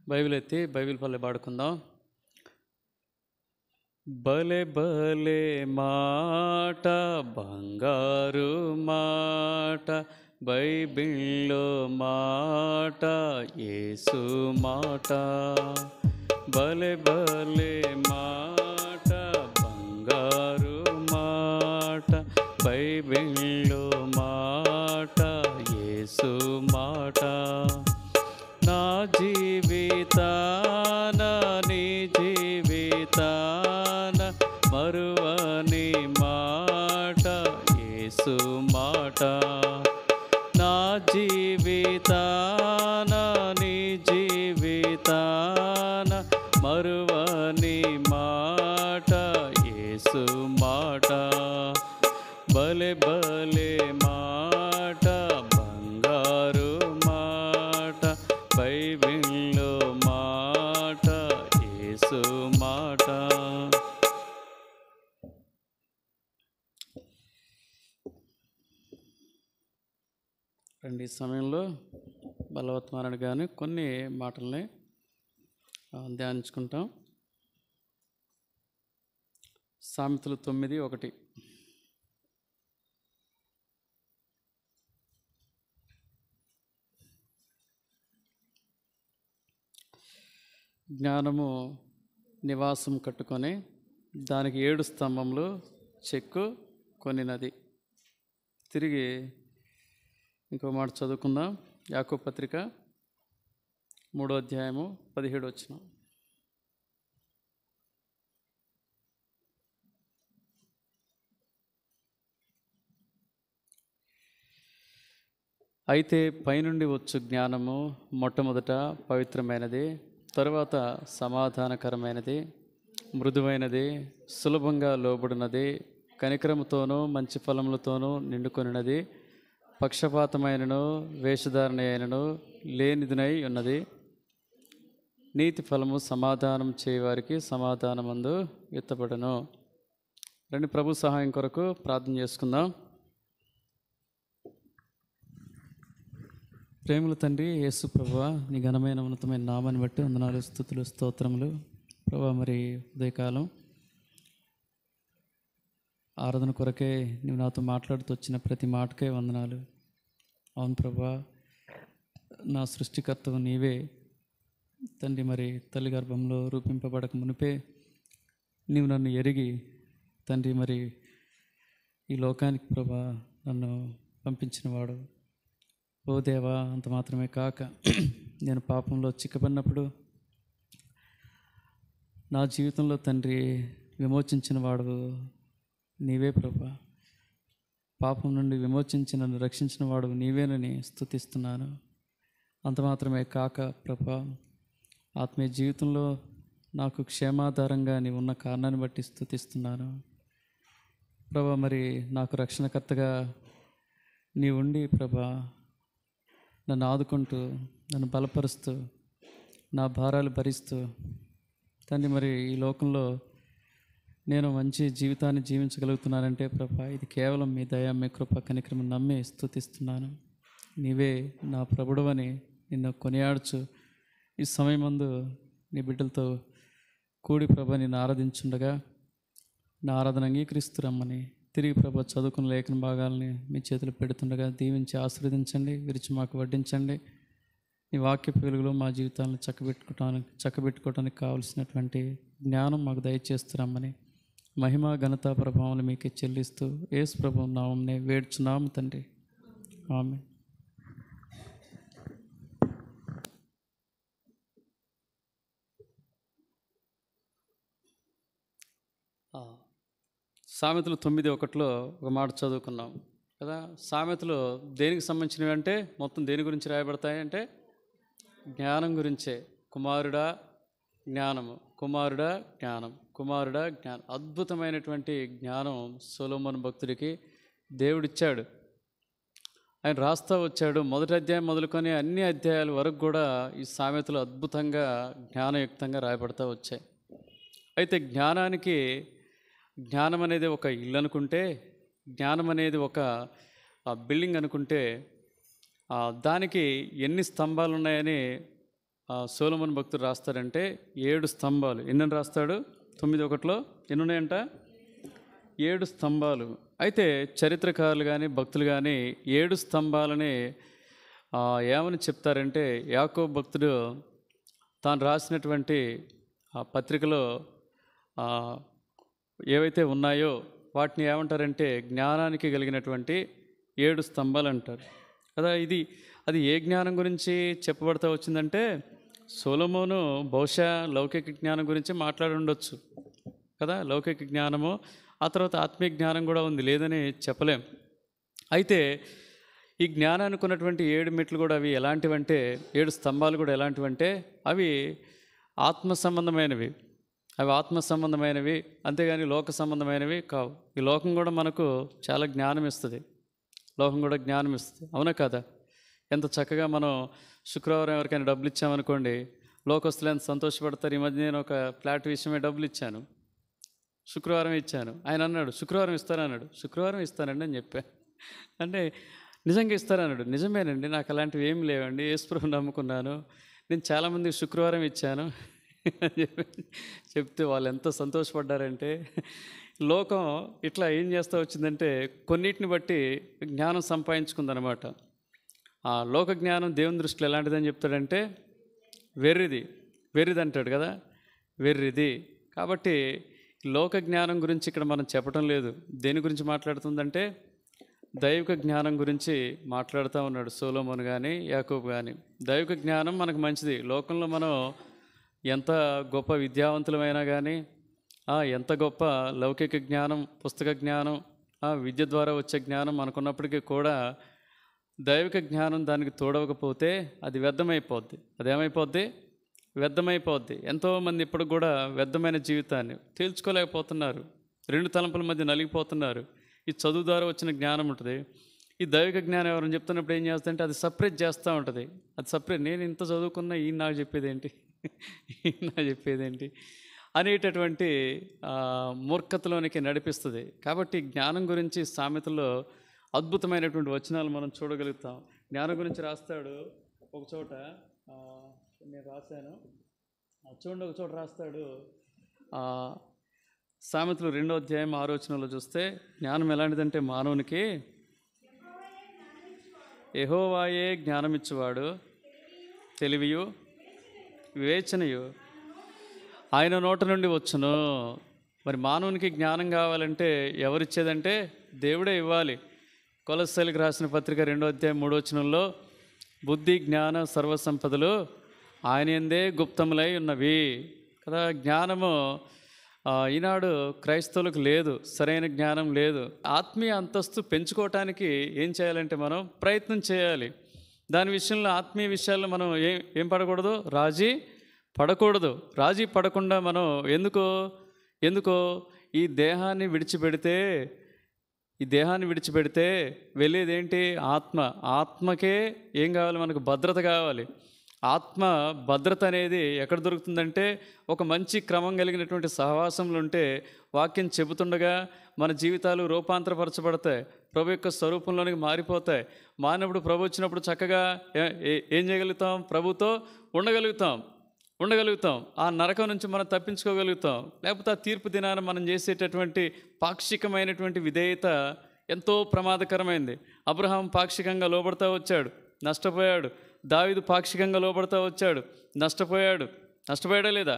Bible ఎత్తి Bible పల్లె పాడుకుందాం. భలే భలే మాట, బంగారు మాట, బైబిల్లో మాట, యేసు మాట. భలే భలే మాట, బంగారు మాట, బైబిల్లో మాట, యేసు మాట. నా జీవితాన నీ జీవితాన మరువని మాట, యేసు మాట. నా జీవితాన నీ జీవితాన మరువని మాట, యేసు మాట. భలే భలే మాట, బంగారు మాట, బైబిల్లో మాట, యేసు మాట. రండి, ఈ సమయంలో బలవత్మారాన్ని కానీ కొన్ని మాటల్ని ధ్యానించుకుంటాం. సామెతలు 9:1. జ్ఞానము నివాసం కట్టుకొని దానికి 7 స్తంభములు చెక్కు కొనినది. తిరిగి ఇంకో మాట చదువుకుందాం. యాకోబు పత్రిక 3వ అధ్యాయము 17వ వచనం. అయితే పైనుండి వచ్చు జ్ఞానము మొట్టమొదట పవిత్రమైనది, తరువాత సమాధానకరమైనది, మృదువైనది, సులభంగా లోబడినది, కనికరముతోనూ మంచి ఫలములతోనూ నిండుకొనినది, పక్షపాతమైనను వేషధారణ అయినను లేనిదినై ఉన్నది. నీతి ఫలము సమాధానం చేయవారికి సమాధానమందు ఎత్తబడను. రండి, ప్రభు సహాయం కొరకు ప్రార్థన చేసుకుందాం. ప్రేమల తండ్రి యేసు ప్రభువా, నీ ఘనమైన ఉన్నతమైన నామాన్ని బట్టి వందనాలు, స్తుతులు, స్తోత్రములు. ప్రభువా, మరి ఉదయకాలం ఆరాధన కొరకే నువ్వు నాతో మాట్లాడుతూ వచ్చిన ప్రతి మాటకే వందనాలు. అవును ప్రభువా, నా సృష్టికర్తవు నీవే తండ్రి. మరి తల్లి గర్భంలో రూపింపబడక మునిపే నీవు నన్ను ఎరిగి తండ్రి, మరి ఈ లోకానికి ప్రభువా నన్ను పంపించినవాడు. ఓ దేవా, అంత మాత్రమే కాక నేను పాపంలో చిక్కబడినప్పుడు నా జీవితంలో తండ్రి విమోచించిన వాడు నీవే ప్రభా. పాపం నుండి విమోచించి నన్ను రక్షించిన వాడు నీవేనని స్తుతిస్తున్నాను. అంత మాత్రమే కాక ప్రభా, ఆత్మీయ జీవితంలో నాకు క్షేమాధారంగా నీవు ఉన్న కారణాన్ని బట్టి స్తుతిస్తున్నాను ప్రభా. మరి నాకు రక్షణకర్తగా నీ ఉండి ప్రభా నన్ను ఆదుకుంటూ, నన్ను బలపరుస్తూ, నా భారాలు భరిస్తూ తండ్రి, మరి ఈ లోకంలో నేను మంచి జీవితాన్ని జీవించగలుగుతున్నానంటే ప్రభా, ఇది కేవలం మీ దయ, మీ కృప, కనికరము నమ్మి స్తుతిస్తున్నాను. నీవే నా ప్రభుడవని నిన్ను కొనియాడుచు ఈ సమయమందు నీ బిడ్డలతో కూడి ప్రభా నిన్ను ఆరాధించుండగా నా ఆరాధన అంగీకరిస్తురమ్మని తిరిగి ప్రభా చదువుకున్న లేఖన భాగాలని మీ చేతులు పెడుతుండగా దీవించి ఆశీర్వదించండి, విరిచి మాకు వడ్డించండి. ఈ వాక్య వెలుగులో మా జీవితాలను చక్కబెట్టుకోవడానికి కావలసినటువంటి జ్ఞానం మాకు దయచేస్తురమ్మని మహిమ, ఘనత, ప్రభావాలు మీకే చెల్లిస్తూ యేసు ప్రభువు నామమునే వేడుచున్నాము తండ్రి, ఆమేన్. సామెతలు 9:1 ఒక మాట చదువుకున్నాం కదా. సామెతలు దేనికి సంబంధించినవి అంటే మొత్తం దేని గురించి రాయబడతాయి అంటే జ్ఞానం గురించే. కుమారుడా జ్ఞానము, కుమారుడా జ్ఞానం, కుమారుడా జ్ఞానం. అద్భుతమైనటువంటి జ్ఞానం సొలొమోను భక్తుడికి దేవుడిచ్చాడు. ఆయన రాస్తా వచ్చాడు. మొదటి అధ్యాయం మొదలుకొని అన్ని అధ్యాయాల వరకు కూడా ఈ సామెతలు అద్భుతంగా జ్ఞానయుక్తంగా రాయబడతా వచ్చాయి. అయితే జ్ఞానం అనేది ఒక ఇల్లు అనుకుంటే, జ్ఞానం అనేది ఒక బిల్డింగ్ అనుకుంటే దానికి ఎన్ని స్తంభాలు ఉన్నాయని సొలొమోను భక్తుడు రాస్తాడంటే 7 స్తంభాలు. ఎన్నని రాస్తాడు? 9:1 ఎన్ని ఉన్నాయంట? 7 స్తంభాలు. అయితే చరిత్రకారులు కానీ భక్తులు కానీ 7 స్తంభాలని ఏమని చెప్తారంటే, యాకోబు భక్తుడు తాను రాసినటువంటి ఆ పత్రికలో ఏవైతే ఉన్నాయో వాటిని ఏమంటారంటే జ్ఞానానికి కలిగినటువంటి 7 స్తంభాలు అంటారు కదా. అది ఏ జ్ఞానం గురించి చెప్పబడతా వచ్చిందంటే, సొలొమోను బహుశా లౌకిక జ్ఞానం గురించి మాట్లాడి ఉండొచ్చు కదా. లౌకిక జ్ఞానము, ఆ తర్వాత ఆత్మీయ జ్ఞానం కూడా ఉంది, లేదని చెప్పలేం. అయితే ఈ జ్ఞానానికి ఉన్నటువంటి 7 మెట్లు కూడా అవి ఎలాంటివంటే, 7 స్తంభాలు కూడా ఎలాంటివంటే అవి ఆత్మ సంబంధమైనవి. అవి ఆత్మ సంబంధమైనవి, అంతేగాని లోక సంబంధమైనవి కావు. ఈ లోకం కూడా మనకు చాలా జ్ఞానం ఇస్తుంది. లోకం కూడా జ్ఞానం ఇస్తుంది, అవునా కదా. ఎంత చక్కగా మనం శుక్రవారం ఎవరికైనా డబ్బులు ఇచ్చామనుకోండి, లోకస్తులు ఎంత సంతోషపడతారు. ఈ మధ్య నేను ఒక ఫ్లాట్ విషయమే డబ్బులు ఇచ్చాను, శుక్రవారం ఇచ్చాను. ఆయన అన్నాడు శుక్రవారం ఇస్తానన్నాడు. శుక్రవారం ఇస్తానండి అని చెప్పా. అంటే నిజంగా ఇస్తారన్నాడు. నిజమేనండి, నాకు అలాంటివి ఏమి లేవండి, యేసుప్రభుని నమ్ముకున్నాను, నేను చాలామందికి శుక్రవారం ఇచ్చాను చెప్తే వాళ్ళు ఎంత సంతోషపడ్డారంటే, లోకం ఇట్లా ఏం చేస్తూ వచ్చిందంటే కొన్నిటిని బట్టి జ్ఞానం సంపాదించుకుందనమాట. ఆ లోక జ్ఞానం దేవుని దృష్టిలో ఎలాంటిదని చెప్తాడంటే వెర్రిది అంటాడు కదా, వెర్రిది. కాబట్టి లోక జ్ఞానం గురించి ఇక్కడ మనం చెప్పడం లేదు. దేని గురించి మాట్లాడుతుందంటే దైవిక జ్ఞానం గురించి మాట్లాడుతూ ఉన్నాడు సొలొమోను కానీ యాకోబు కానీ. దైవిక జ్ఞానం మనకు మంచిది. లోకంలో మనం ఎంత గొప్ప విద్యావంతులమైనా కానీ, ఎంత గొప్ప లౌకిక జ్ఞానం, పుస్తక జ్ఞానం, విద్య ద్వారా వచ్చే జ్ఞానం మనకున్నప్పటికీ కూడా దైవిక జ్ఞానం దానికి తోడవకపోతే అది వ్యర్థమైపోద్ది. అదేమైపోద్ది? వ్యర్థమైపోద్ది. ఎంతోమంది ఇప్పుడు కూడా వ్యర్థమైన జీవితాన్ని తేల్చుకోలేకపోతున్నారు, 2 తలంపుల మధ్య నలిగిపోతున్నారు. ఈ చదువు ద్వారా వచ్చిన జ్ఞానం ఉంటుంది, ఈ దైవిక జ్ఞానం ఎవరైనా చెప్తున్నప్పుడు ఏం చేస్తుందంటే అది సపరేట్ చేస్తూ ఉంటుంది. అది సపరేట్, నేను ఇంత చదువుకున్నా ఈయన నాకు చెప్పేదేంటి అనేటటువంటి మూర్ఖతలోనికి నడిపిస్తుంది. కాబట్టి జ్ఞానం గురించి సామెతల్లో అద్భుతమైనటువంటి వచనాలు మనం చూడగలుగుతాం. జ్ఞానం గురించి రాస్తాడు ఒక చోట, నేను రాశాను చూడండి, ఒక చోట రాస్తాడు. సామెతలు 2వ అధ్యాయం 6వ వచనంలో చూస్తే జ్ఞానం ఎలాంటిదంటే, మానవునికి యెహోవాయే జ్ఞానమిచ్చువాడు, తెలివియు వివేచనయు ఆయన నోట నుండి వచ్చును. మరి మానవునికి జ్ఞానం కావాలంటే ఎవరిచ్చేదంటే దేవుడే ఇవ్వాలి. కొలస్సీలకు రాసిన పత్రిక 2వ అధ్యాయం 3వ వచనంలో బుద్ధి జ్ఞాన సర్వసంపదలు ఆయన యందే గుప్తములై ఉన్నవి కదా. జ్ఞానము ఈనాడు క్రైస్తవులకు లేదు, సరైన జ్ఞానం లేదు. ఆత్మీయ అంతస్తు పెంచుకోవటానికి ఏం చేయాలంటే మనం ప్రయత్నం చేయాలి. దాని విషయంలో ఆత్మీయ విషయాల్లో మనం ఏం పడకూడదు, రాజీ పడకుండా మనం ఎందుకో ఈ దేహాన్ని విడిచిపెడితే వెళ్ళేది ఏంటి? ఆత్మకే ఏం కావాలి? మనకు భద్రత కావాలి. ఆత్మ భద్రత అనేది ఎక్కడ దొరుకుతుందంటే ఒక మంచి క్రమం కలిగినటువంటి సహవాసంలో ఉంటే, వాక్యం చెబుతుండగా మన జీవితాలు రూపాంతరపరచబడతాయి, ప్రభు యొక్క స్వరూపంలోనికి మారిపోతాయి. మానవుడు ప్రభు వచ్చినప్పుడు చక్కగా ఏం చేయగలుగుతాం? ప్రభుతో ఉండగలుగుతాం. ఆ నరకం నుంచి మనం తప్పించుకోగలుగుతాం. లేకపోతే ఆ తీర్పు దినాన మనం చేసేటటువంటి పాక్షికమైనటువంటి విధేయత ఎంతో ప్రమాదకరమైంది. అబ్రహాం పాక్షికంగా లోబడతా వచ్చాడు, నష్టపోయాడు. దావీదు పాక్షికంగా లోబడతా వచ్చాడు, నష్టపోయాడా లేదా?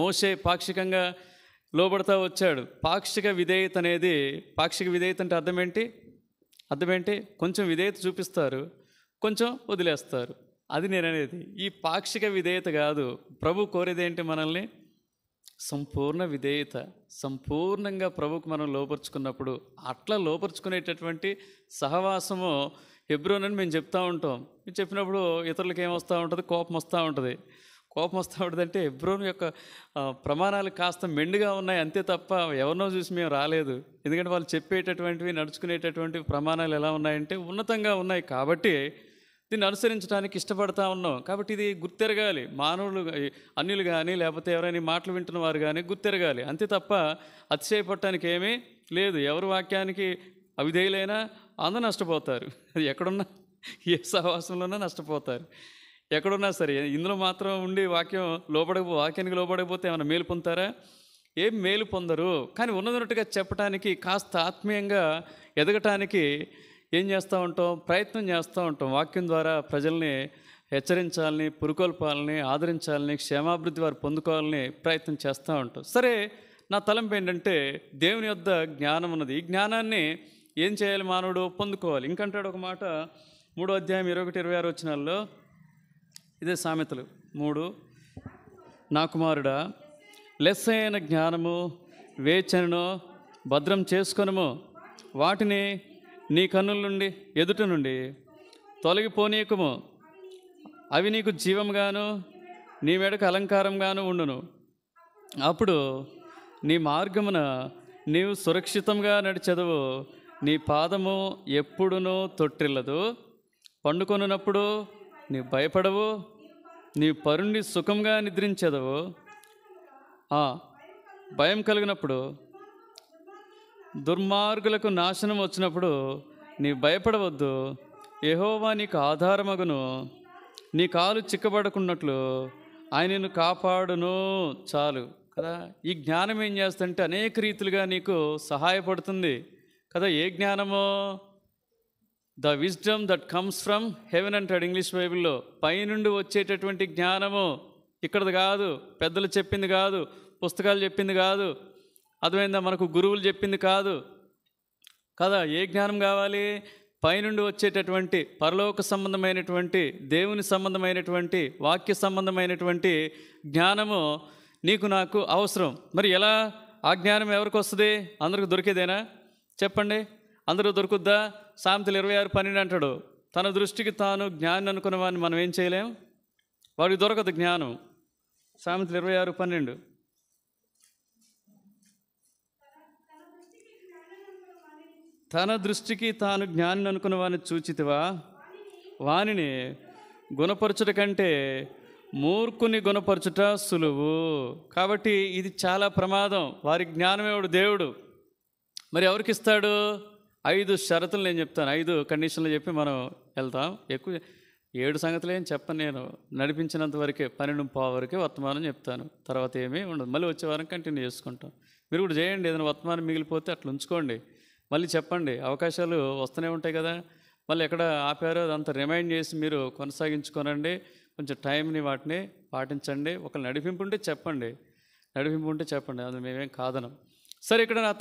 మోషే పాక్షికంగా లోబడతా వచ్చాడు. పాక్షిక విధేయత అంటే అర్థం ఏంటి? కొంచెం విధేయత చూపిస్తారు, కొంచెం వదిలేస్తారు. అది నేననేది. ఈ పాక్షిక విధేయత కాదు. ప్రభు కోరేది ఏంటి? మనల్ని సంపూర్ణ విధేయత. సంపూర్ణంగా ప్రభుకు మనం లోపరుచుకున్నప్పుడు, అట్లా లోపరుచుకునేటటువంటి సహవాసము హెబ్రోన్ అని మేము చెప్తూ ఉంటాం. మేము చెప్పినప్పుడు ఇతరులకు ఏమొస్తూ ఉంటుంది? కోపం వస్తూ ఉంటుంది అంటే హెబ్రోన్ యొక్క ప్రమాణాలు కాస్త మెండుగా ఉన్నాయి అంతే తప్ప ఎవరినో చూసి మేము రాలేదు. ఎందుకంటే వాళ్ళు చెప్పేటటువంటివి, నడుచుకునేటటువంటివి ప్రమాణాలు ఎలా ఉన్నాయంటే ఉన్నతంగా ఉన్నాయి. కాబట్టి దీన్ని అనుసరించడానికి ఇష్టపడతా ఉన్నాం. కాబట్టి ఇది గుర్తెరగాలి. మానవులు, అన్యులు కానీ లేకపోతే ఎవరైనా మాటలు వింటున్న వారు కానీ గుర్తెరగాలి. అంతే తప్ప అతిశయపడటానికి ఏమీ లేదు. ఎవరు వాక్యానికి అవిధేయులైనా అందరూ నష్టపోతారు. అది ఎక్కడున్నా, ఏ సహవాసంలోనూ నష్టపోతారు. ఎక్కడున్నా సరే ఇందులో మాత్రం ఉండి వాక్యానికి లోబడకపోతే ఏమైనా మేలు పొందుతారా? ఏం మేలు పొందరు. కానీ ఉన్నదన్నట్టుగా చెప్పటానికి, కాస్త ఆత్మీయంగా ఎదగటానికి ఏం చేస్తూ ఉంటాం? ప్రయత్నం చేస్తూ ఉంటాం. వాక్యం ద్వారా ప్రజల్ని హెచ్చరించాలని, పురుకొల్పాలని, ఆదరించాలని, క్షేమాభివృద్ధి వారు పొందుకోవాలని ప్రయత్నం చేస్తూ ఉంటాం. సరే, నా తలంపు ఏంటంటే దేవుని యొద్ద జ్ఞానం ఉన్నది. ఈ జ్ఞానాన్ని ఏం చేయాలి? మానవుడు పొందుకోవాలి. ఇంకంటాడు ఒక మాట 3వ అధ్యాయం 21-26 వచనాల్లో, ఇదే సామెతలు 3, నా కుమారుడా, లెస్సైన జ్ఞానము వేచనను భద్రం చేసుకొనుము, వాటిని నీ కన్నుల నుండి ఎదుట నుండి తొలగిపోనీయకుము, అవి నీకు జీవంగాను నీ మెడకు అలంకారంగాను ఉండును. అప్పుడు నీ మార్గమున నీవు సురక్షితంగా నడిచెదవు, నీ పాదము ఎప్పుడునూ తొట్టిల్లదు. పండుకొనున్నప్పుడు నీ భయపడవు, నీ పరుణ్ణి సుఖంగా నిద్రించెదవు. భయం కలిగినప్పుడు, దుర్మార్గులకు నాశనం వచ్చినప్పుడు నీ భయపడవద్దు. యెహోవా నీకు ఆధారమగును, నీ కాలు చిక్కబడకున్నట్లు ఆయన నిన్ను కాపాడును. చాలు కదా. ఈ జ్ఞానం ఏం చేస్తుందంటే అనేక రీతులుగా నీకు సహాయపడుతుంది కదా. ఏ జ్ఞానమో? The wisdom that comes from heaven అంటాడు ఇంగ్లీష్ బైబిల్లో. పైనుండి వచ్చేటటువంటి జ్ఞానము. ఇక్కడది కాదు, పెద్దలు చెప్పింది కాదు, పుస్తకాలు చెప్పింది కాదు, అర్థమైందా? మనకు గురువులు చెప్పింది కాదు కదా. ఏ జ్ఞానం కావాలి? పైనుండి వచ్చేటటువంటి పరలోక సంబంధమైనటువంటి, దేవుని సంబంధమైనటువంటి, వాక్య సంబంధమైనటువంటి జ్ఞానము నీకు నాకు అవసరం. మరి ఎలా? ఆ జ్ఞానం ఎవరికి వస్తుంది? అందరికి దొరికేదేనా? చెప్పండి, అందరూ దొరుకుద్దా? సామెతలు 26:12 అంటాడు, తన దృష్టికి తాను జ్ఞానం అనుకున్న వాడిని మనం ఏం చేయలేం, వాడికి దొరకదు జ్ఞానం. సామెతలు 26:12, తన దృష్టికి తాను జ్ఞానం అనుకున్న వాడిని చూచితివా, వానిని గుణపరచుట కంటే మూర్ఖుని గుణపరచుట సులువు. కాబట్టి ఇది చాలా ప్రమాదం. వారి జ్ఞానమేవాడు దేవుడు. మరి ఎవరికి ఇస్తాడు? 5 షరతులు నేను చెప్తాను, 5 కండిషన్లు చెప్పి మనం వెళ్తాం. ఎక్కువ 7 సంగతులు ఏం చెప్పను నేను. నడిపించినంత వరకే, 12:15 వరకే వర్తమానం చెప్తాను. తర్వాత ఏమీ ఉండదు. మళ్ళీ వచ్చే వారం కంటిన్యూ చేసుకుంటాం. మీరు కూడా చేయండి. ఏదైనా వర్తమానం మిగిలిపోతే అట్లా ఉంచుకోండి, మళ్ళీ చెప్పండి. అవకాశాలు వస్తూనే ఉంటాయి కదా. మళ్ళీ ఎక్కడ ఆపారో అదంతా రిమైండ్ చేసి మీరు కొనసాగించుకోనండి. కొంచెం టైంని వాటిని పాటించండి. ఒకళ్ళు నడిపింపు ఉంటే చెప్పండి, అది మేమేం కాదనం. సరే, ఇక్కడ నా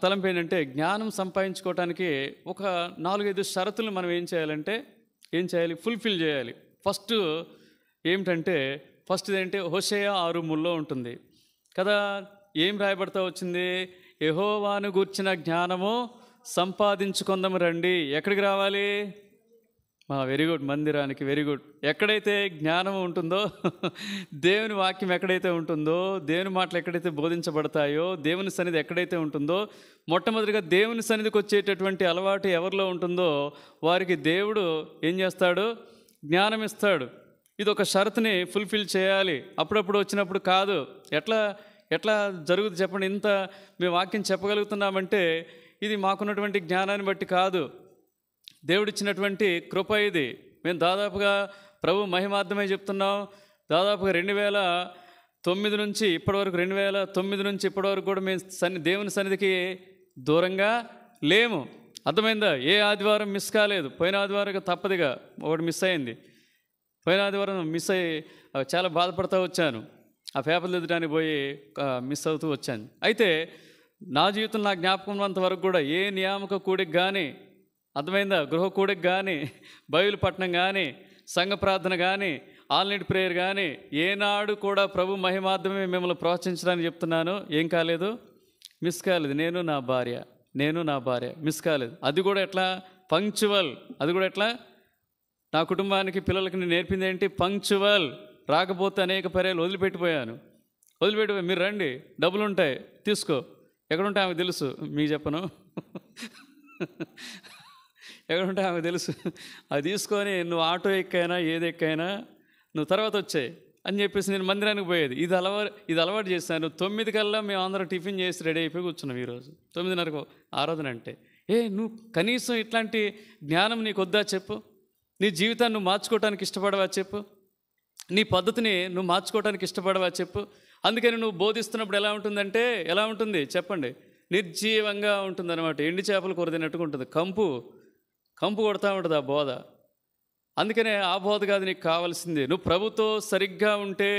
తలంపు ఏంటంటే జ్ఞానం సంపాదించుకోవటానికి ఒక 4-5 షరతులు మనం ఏం చేయాలి? ఫుల్ఫిల్ చేయాలి. ఫస్ట్ ఏమిటంటే, ఫస్ట్ది హోషేయ 6:3 ఉంటుంది కదా. ఏం రాయబడతా వచ్చింది? యెహోవాను గూర్చిన జ్ఞానము సంపాదించుకుందాము రండి. ఎక్కడికి రావాలి? వెరీ గుడ్, మందిరానికి. Very good. ఎక్కడైతే జ్ఞానం ఉంటుందో, దేవుని వాక్యం ఎక్కడైతే ఉంటుందో, దేవుని మాటలు ఎక్కడైతే బోధించబడతాయో, దేవుని సన్నిధి ఎక్కడైతే ఉంటుందో, మొట్టమొదటిగా దేవుని సన్నిధికి వచ్చేటటువంటి అలవాటు ఎవరిలో ఉంటుందో వారికి దేవుడు ఏం చేస్తాడు? జ్ఞానం ఇస్తాడు. ఇది ఒక షరతుని ఫుల్ఫిల్ చేయాలి. అప్పుడప్పుడు వచ్చినప్పుడు కాదు. ఎట్లా జరుగుతుంది చెప్పండి? ఇంత మేము వాక్యం చెప్పగలుగుతున్నామంటే ఇది మాకున్నటువంటి జ్ఞానాన్ని బట్టి కాదు, దేవుడిచ్చినటువంటి కృప ఇది. మేము దాదాపుగా ప్రభు మహిమార్థమే చెప్తున్నాం. దాదాపుగా 2009 నుంచి ఇప్పటివరకు కూడా మేము దేవుని సన్నిధికి దూరంగా లేము. అర్థమైందా? ఏ ఆదివారం మిస్ కాలేదు. పోయిన ఆదివారం తప్పదిగా ఒకటి మిస్ అయింది. పోయిన ఆదివారం మిస్ అయ్యి చాలా బాధపడుతూ వచ్చాను. ఆ పేపర్లు ఎదుటానికి పోయి మిస్ అవుతూ వచ్చాను. అయితే నా జీవితం, నా జ్ఞాపకం ఉన్నంత వరకు కూడా ఏ నియామక కూడికి కానీ, అర్థమైందా, గృహ కూడికి కానీ, బైబిల్ పఠనం కానీ, సంఘ ప్రార్థన కానీ, ఆల్ నైట్ ప్రేయర్ కానీ ఏనాడు కూడా ప్రభు మహిమార్థమే మిమ్మల్ని ప్రోత్సహించడానికి చెప్తున్నాను. ఏం కాలేదు? మిస్ కాలేదు. నేను నా భార్య మిస్ కాలేదు. అది కూడా ఎట్లా? పంక్చువల్. అది కూడా ఎట్లా? నా కుటుంబానికి, పిల్లలకి నేను నేర్పింది ఏంటి? పంక్చువల్. రాకపోతే అనేక పర్యాలు వదిలిపెట్టిపోయాను. మీరు రండి, డబ్బులు ఉంటాయి, తీసుకో. ఎక్కడుంటే ఆమెకు తెలుసు, మీకు చెప్పను. ఎక్కడుంటే ఆమెకు తెలుసు. అది తీసుకొని నువ్వు ఆటో ఎక్కైనా ఏది ఎక్కైనా నువ్వు తర్వాత వచ్చాయి అని చెప్పేసి నేను మందిరానికి పోయేది. ఇది అలవాటు చేశాను. 9 కల్లా మేము అందరం టిఫిన్ చేసి రెడీ అయిపోయి కూర్చున్నాం. ఈరోజు 9:30 ఆరాధన అంటే నువ్వు కనీసం ఇట్లాంటి జ్ఞానం నీకు వద్దా చెప్పు? నీ జీవితాన్ని నువ్వు మార్చుకోవడానికి ఇష్టపడవా చెప్పు? నీ పద్ధతిని నువ్వు మార్చుకోవడానికి ఇష్టపడవా చెప్పు? అందుకని నువ్వు బోధిస్తున్నప్పుడు ఎలా ఉంటుందంటే, ఎలా ఉంటుంది చెప్పండి? నిర్జీవంగా ఉంటుందన్నమాట. ఎండి చేపలు కొరదినట్టుగా ఉంటుంది. కంపు కొడతా ఉంటుంది ఆ బోధ. అందుకనే ఆ బోధ కాదు నీకు కావాల్సింది. నువ్వు ప్రభుతో సరిగ్గా ఉంటే,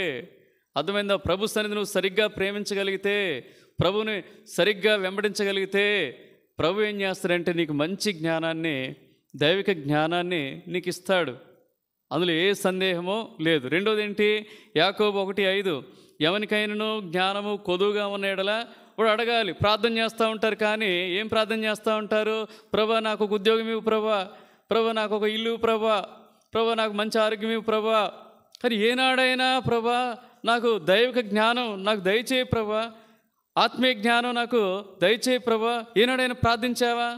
అర్థమైందా? ప్రభు సన్నిధి నువ్వు సరిగ్గా ప్రేమించగలిగితే, ప్రభుని సరిగ్గా వెంబడించగలిగితే, ప్రభు ఏం చేస్తాడంటే నీకు మంచి జ్ఞానాన్ని, దైవిక జ్ఞానాన్ని నీకు ఇస్తాడు. అందులో ఏ సందేహమో లేదు. రెండోది ఏంటి? యాకోబు 1:5, ఎవరికైనాను జ్ఞానము కొదువుగా ఉన్న ఎడల వాడు అడగాలి. ప్రార్థన చేస్తూ ఉంటారు, కానీ ఏం ప్రార్థన చేస్తూ ఉంటారు? ప్రభా నాకు ఒక ఉద్యోగం ఇవ్వు ప్రభా, ప్రభా నాకు ఒక ఇల్లు ప్రభా, ప్రభా నాకు మంచి ఆరోగ్యం ఇవ్వు ప్రభా. కానీ ఏనాడైనా ప్రభా నాకు దైవిక జ్ఞానం నాకు దయచేయి ప్రభా, ఆత్మీయ జ్ఞానం నాకు దయచేయి ప్రభా, ఏనాడైనా ప్రార్థించావా?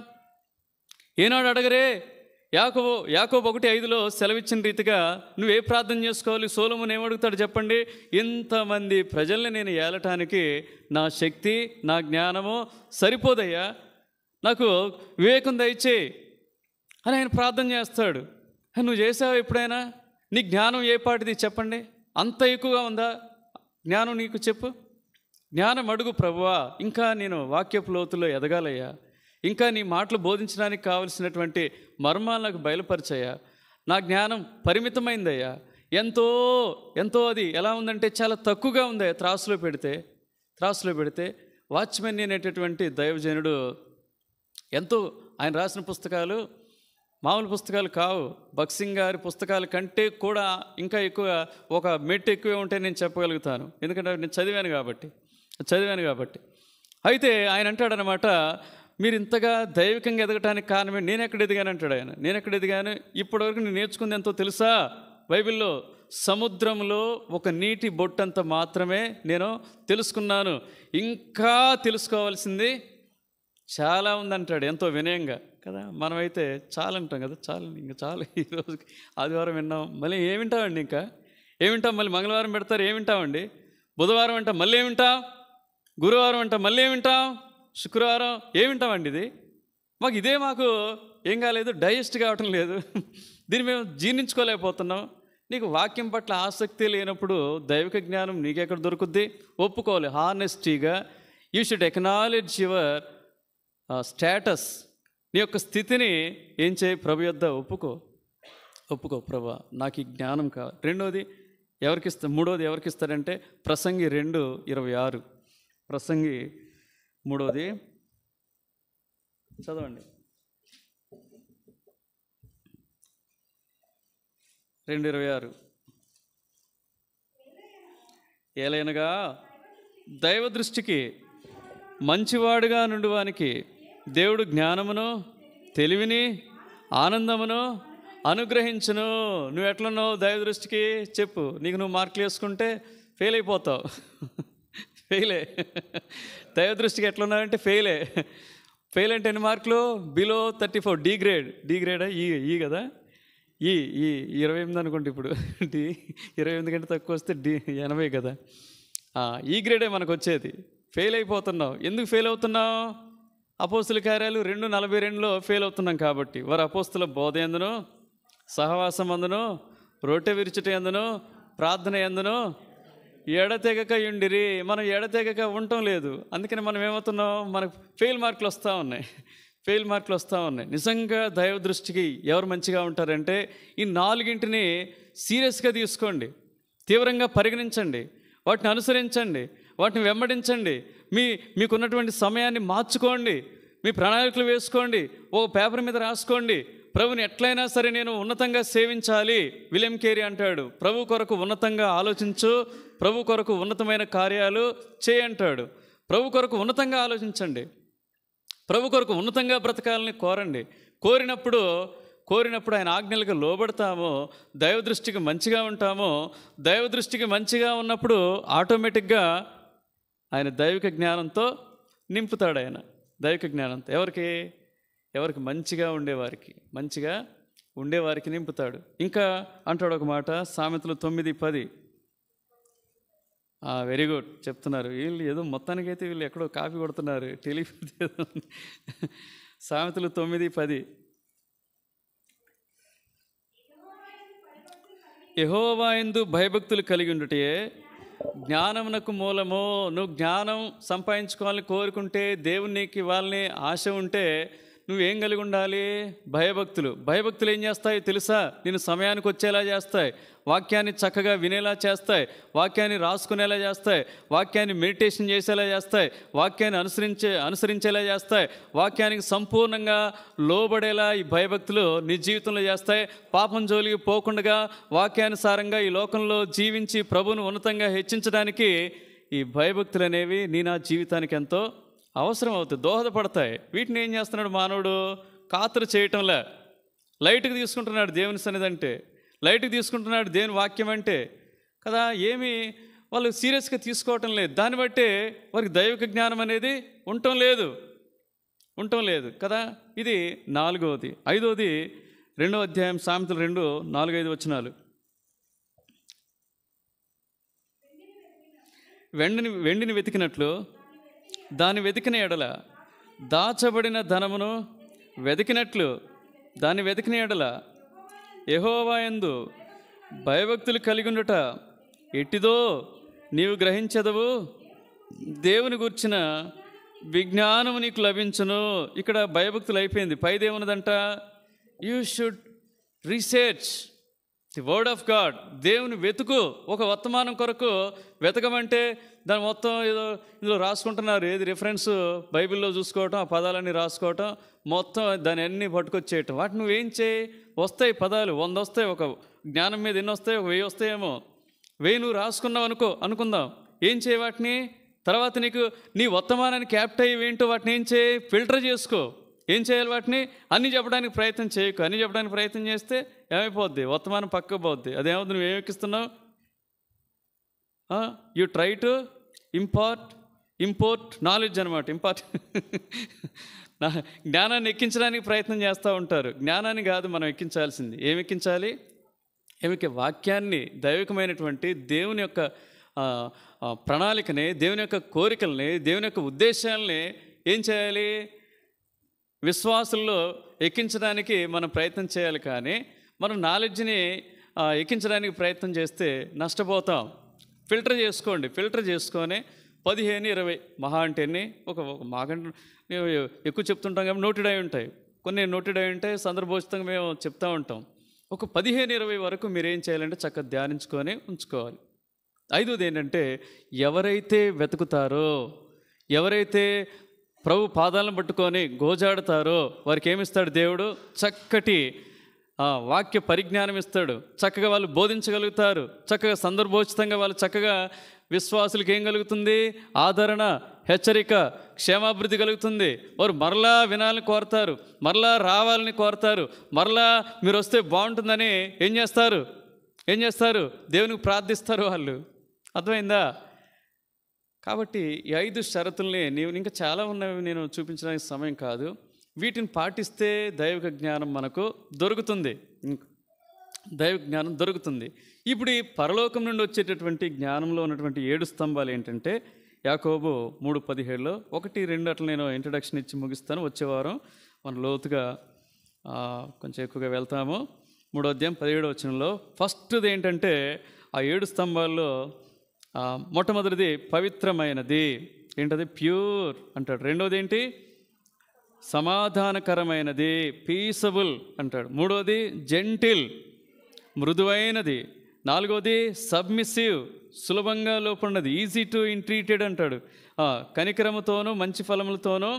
ఏనాడు అడగరే? యాకోబు 1:5లో సెలవిచ్చిన రీతిగా నువ్వే ప్రార్థన చేసుకోవాలి. సొలొమోను ఏమడుగుతాడు చెప్పండి? ఇంతమంది ప్రజల్ని నేను ఏలటానికి నా శక్తి నా జ్ఞానము సరిపోదయ్యా, నాకు వివేకం దయచేయి అని ఆయన ప్రార్థన చేస్తాడు. నువ్వు చేసావా ఎప్పుడైనా? నీ జ్ఞానం ఏ పాటిది చెప్పండి? అంత ఎక్కువగా ఉందా జ్ఞానం నీకు? చెప్పు. జ్ఞానం అడుగు ప్రభువా, ఇంకా నేను వాక్యపు లోతులో ఎదగాలయ్యా, ఇంకా నీ మాటలు బోధించడానికి కావలసినటువంటి మర్మాలు నాకు బయలుపరిచాయా, నా జ్ఞానం పరిమితమైందయ్యా, ఎంతో అది ఎలా ఉందంటే చాలా తక్కువగా ఉందయ్యా త్రాసులో పెడితే. వాచ్మెన్ అనేటటువంటి దైవజనుడు ఎంతో, ఆయన రాసిన పుస్తకాలు మామూలు పుస్తకాలు కావు. భక్సింగ్ గారి పుస్తకాల కంటే కూడా ఇంకా ఎక్కువ, ఒక మెట్టు ఎక్కువే ఉంటే నేను చెప్పగలుగుతాను, ఎందుకంటే నేను చదివాను కాబట్టి. అయితే ఆయన అంటాడనమాట, మీరు ఇంతగా దైవికంగా ఎదగటానికి కారణమే నేను ఎక్కడ ఎదిగాను అంటాడు ఆయన. నేను ఎక్కడ ఎదిగాను? ఇప్పటివరకు నేను నేర్చుకుంది ఎంతో తెలుసా? బైబిల్లో సముద్రంలో ఒక నీటి బొట్టంత మాత్రమే నేను తెలుసుకున్నాను, ఇంకా తెలుసుకోవాల్సింది చాలా ఉందంటాడు ఎంతో వినయంగా కదా. మనమైతే చాలా అంటాం కదా, చాలు ఈరోజుకి ఆదివారం విన్నాం, మళ్ళీ ఏమి వింటామండి? ఇంకా ఏమి వింటాం? మళ్ళీ మంగళవారం పెడతారు, ఏమి వింటామండి? బుధవారం అంటాం, మళ్ళీ ఏమి వింటాం? గురువారం అంటాం, మళ్ళీ ఏమి వింటాం? శుక్రవారం ఏమి వింటామండి? మాకు ఏం కాలేదు, డైజెస్ట్ కావటం లేదు, దీన్ని మేము జీర్ణించుకోలేకపోతున్నాం. నీకు వాక్యం పట్ల ఆసక్తి లేనప్పుడు దైవిక జ్ఞానం నీకెక్కడ దొరుకుద్ది? ఒప్పుకోవాలి హానెస్టీగా. You should acknowledge your status, నీ యొక్క స్థితిని ఏం చేయి? ప్రభు యొద్ద ఒప్పుకో ప్రభా, నాకు ఈ జ్ఞానం కావాలి. మూడోది ఎవరికి ఇస్తాడంటే ప్రసంగి 2:26. ప్రసంగి 3 చదవండి. 2:26. ఏలైనగా దైవ దృష్టికి మంచివాడుగా నుండువానికి దేవుడు జ్ఞానమును తెలివిని ఆనందమును అనుగ్రహించును. నువ్వు ఎట్లున్నావు దైవ దృష్టికి చెప్పు. నీకు నువ్వు మార్కులు వేసుకుంటే ఫెయిల్ అయిపోతావు, ఫెయిలే. దైవ దృష్టికి ఎట్లున్నావంటే ఫెయిల్ అంటే ఎన్ని మార్కులు? బిలో 34, డి గ్రేడా? ఈ కదా, ఈ 28 అనుకుంటే ఇప్పుడు. డి 28 కంటే తక్కువ వస్తే డి 80 కదా. ఈ గ్రేడే మనకు వచ్చేది. ఫెయిల్ అయిపోతున్నావు. ఎందుకు ఫెయిల్ అవుతున్నావు? అపోస్తుల కార్యాలు 2:42లో ఫెయిల్ అవుతున్నాం కాబట్టి. వారు అపోస్తుల బోధ యందును సహవాసం అందును రొట్టె విరుచుట యందును ప్రార్థన యందును ఎడతెగక ఉండిరి. మనం ఎడతెగక ఉండటం లేదు, అందుకని మనం ఏమవుతున్నాం? మనకు ఫెయిల్ మార్కులు వస్తూ ఉన్నాయి. నిజంగా దైవ దృష్టికి ఎవరు మంచిగా ఉంటారంటే ఈ 4 సీరియస్గా తీసుకోండి, తీవ్రంగా పరిగణించండి, వాటిని అనుసరించండి, వాటిని వెంబడించండి. మీకున్నటువంటి సమయాన్ని మార్చుకోండి, మీ ప్రణాళికలు వేసుకోండి, ఒక పేపర్ మీద రాసుకోండి. ప్రభుని ఎట్లయినా సరే నేను ఉన్నతంగా సేవించాలి. విలియం కేరీ అంటాడు, ప్రభు కొరకు ఉన్నతంగా ఆలోచించు, ప్రభు కొరకు ఉన్నతమైన కార్యాలు చేయంటాడు. ప్రభు కొరకు ఉన్నతంగా ఆలోచించండి, ప్రభు కొరకు ఉన్నతంగా బ్రతకాలని కోరినప్పుడు ఆయన ఆజ్ఞలకు లోబడతామో దైవ దృష్టికి మంచిగా ఉంటామో. దైవ దృష్టికి మంచిగా ఉన్నప్పుడు ఆటోమేటిక్గా ఆయన దైవిక జ్ఞానంతో నింపుతాడు. ఆయన దైవిక జ్ఞానంతో ఎవరికి మంచిగా ఉండేవారికి నింపుతాడు. ఇంకా అంటాడు ఒక మాట, సామెతలు 9:10. వెరీ గుడ్ చెప్తున్నారు వీళ్ళు. ఏదో మొత్తానికైతే వీళ్ళు ఎక్కడో కాపీ కొడుతున్నారు, టెలిఫోన్. సామెతలు 9:10. యెహోవా యందు భయభక్తులు కలిగి ఉండుటే జ్ఞానమునకు మూలము. నువ్వు జ్ఞానం సంపాదించుకోవాలని కోరుకుంటే, దేవుని నీకు ఇవ్వాలని ఆశ ఉంటే నువ్వేం కలిగి ఉండాలి? భయభక్తులు. భయభక్తులు ఏం చేస్తాయి తెలుసా? నేను సమయానికి వచ్చేలా చేస్తాయి, వాక్యాన్ని చక్కగా వినేలా చేస్తాయి, వాక్యాన్ని రాసుకునేలా చేస్తాయి, వాక్యాన్ని మెడిటేషన్ చేసేలా చేస్తాయి, వాక్యాన్ని అనుసరించేలా చేస్తాయి, వాక్యానికి సంపూర్ణంగా లోబడేలా ఈ భయభక్తులు నీ జీవితంలో చేస్తాయి. పాపం జోలికి పోకుండా వాక్యానుసారంగా ఈ లోకంలో జీవించి ప్రభువును ఉన్నతంగా హెచ్చించడానికి ఈ భయభక్తులు అనేవి నా జీవితానికి ఎంతో అవసరం అవుతుంది, దోహదపడతాయి. వీటిని ఏం చేస్తున్నాడు మానవుడు? ఖాతరు చేయటంలే. లైట్కి తీసుకుంటున్నాడు దేవుని సన్నిధి అంటే, లైట్కి తీసుకుంటున్నాడు దేవుని వాక్యం అంటే కదా. ఏమి వాళ్ళు సీరియస్గా తీసుకోవటం లేదు. దాన్ని బట్టే వారికి దైవిక జ్ఞానం అనేది ఉండటం లేదు కదా. ఇది 4వది. 5వది 2వ అధ్యాయం సామెతలు 2:4-5 వచనాలు. వెండిని వెతికినట్లు దాన్ని వెతికిన ఎడల, దాచబడిన ధనమును వెతికినట్లు దాన్ని వెతికిన ఎడల, యెహోవా యందు భయభక్తులు కలిగి ఉండుట ఎట్టిదో నీవు గ్రహించెదవు, దేవుని గూర్చిన విజ్ఞానము నీకు లభించును. ఇక్కడ భయభక్తులు అయిపోయింది. పైదేమున్నదంట? You should research the word of God. దేవుని వెతుకు. ఒక వర్తమానం కొరకు వెతకమంటే దాని మొత్తం ఏదో ఇందులో రాసుకుంటున్నారు. ఏది రిఫరెన్స్ బైబిల్లో చూసుకోవటం, ఆ పదాలన్నీ రాసుకోవటం, మొత్తం దాన్ని అన్నీ పట్టుకొచ్చేయటం. వాటిని నువ్వేం చేయి? వస్తాయి పదాలు 100 వస్తాయి. ఒక జ్ఞానం మీద ఎన్ని వస్తాయి? ఒక 1000 వస్తాయేమో. 1000 నువ్వు రాసుకున్నావు అనుకుందాం. ఏం చేయి వాటిని? తర్వాత నీకు నీ వర్తమానాన్ని క్యాప్ట్ అయ్యి ఏంటో వాటిని ఏం చేయి? ఫిల్టర్ చేసుకో. ఏం చేయాలి? వాటిని అన్నీ చెప్పడానికి ప్రయత్నం చేయకు. అన్నీ చెప్పడానికి ప్రయత్నం చేస్తే ఏమైపోద్ది? వర్తమానం పక్కకు పోద్ది. అదేమవుతుంది? నువ్వు ఎక్కిస్తున్నావు? You try to import knowledge అనమాట. జ్ఞానాన్ని ఎక్కించడానికి ప్రయత్నం చేస్తూ ఉంటారు. జ్ఞానాన్ని కాదు మనం ఎక్కించాల్సింది. ఏమి ఎక్కించాలి? వాక్యాన్ని, దైవికమైనటువంటి దేవుని యొక్క ప్రణాళికని, దేవుని యొక్క కోరికల్ని, దేవుని యొక్క ఉద్దేశాలని ఏం చేయాలి? విశ్వాసుల్లో ఎక్కించడానికి మనం ప్రయత్నం చేయాలి. కానీ మనం నాలెడ్జ్ని ఎక్కించడానికి ప్రయత్నం చేస్తే నష్టపోతాం. ఫిల్టర్ చేసుకోండి. ఫిల్టర్ చేసుకొని 15-20 మహా అంటే ఒక మాకంటే ఎక్కువ చెప్తుంటాం కాబట్టి నోటెడ్ అయి ఉంటాయి. కొన్ని నోటెడ్ అయి ఉంటాయి, సందర్భోచితంగా మేము చెప్తూ ఉంటాం. ఒక 15-20 వరకు మీరు ఏం చేయాలంటే చక్కగా ధ్యానించుకొని ఉంచుకోవాలి. 5వది ఏంటంటే, ఎవరైతే వెతుకుతారో, ఎవరైతే ప్రభు పాదాలను పట్టుకొని గోజాడుతారో వారికి ఏమిస్తాడు దేవుడు? చక్కటి వాక్య పరిజ్ఞానం ఇస్తాడు. చక్కగా వాళ్ళు బోధించగలుగుతారు. చక్కగా సందర్భోచితంగా వాళ్ళు చక్కగా విశ్వాసులకు ఏం కలుగుతుంది? ఆదరణ, హెచ్చరిక, క్షేమాభివృద్ధి కలుగుతుంది. వారు మరలా వినాలని కోరతారు, మరలా రావాలని కోరతారు, మరలా మీరు వస్తే బాగుంటుందని ఏం చేస్తారు? దేవునికి ప్రార్థిస్తారు వాళ్ళు. అర్థమైందా? కాబట్టి ఈ 5 షరతుల్ని ఇంకా చాలా ఉన్నవి నేను చూపించడానికి సమయం కాదు. వీటిని పాటిస్తే దైవిక జ్ఞానం మనకు దొరుకుతుంది. దైవిక జ్ఞానం దొరుకుతుంది. ఇప్పుడు ఈ పరలోకం నుండి వచ్చేటటువంటి జ్ఞానంలో ఉన్నటువంటి 7 స్తంభాలు ఏంటంటే, యాకోబు 3:17లో 1-2 అట్లా నేను ఇంట్రడక్షన్ ఇచ్చి ముగిస్తాను. వచ్చే వారం మనం లోతుగా కొంచెం ఎక్కువగా వెళ్తాము. 3వ అధ్యాయం 17వ వచనంలో ఫస్ట్ది ఏంటంటే, ఆ 7 స్తంభాల్లో మొట్టమొదటిది పవిత్రమైనది. ఏంటది? ప్యూర్ అంటాడు. రెండోది ఏంటి? సమాధానకరమైనది, పీసబుల్ అంటాడు. 3వది జెంటిల్, మృదువైనది. 4వది సబ్మిసివ్, సులభంగా లోపడినది, ఈజీ టు ఇంట్రీటెడ్ అంటాడు. కనికరముతోనూ మంచి ఫలములతోనూ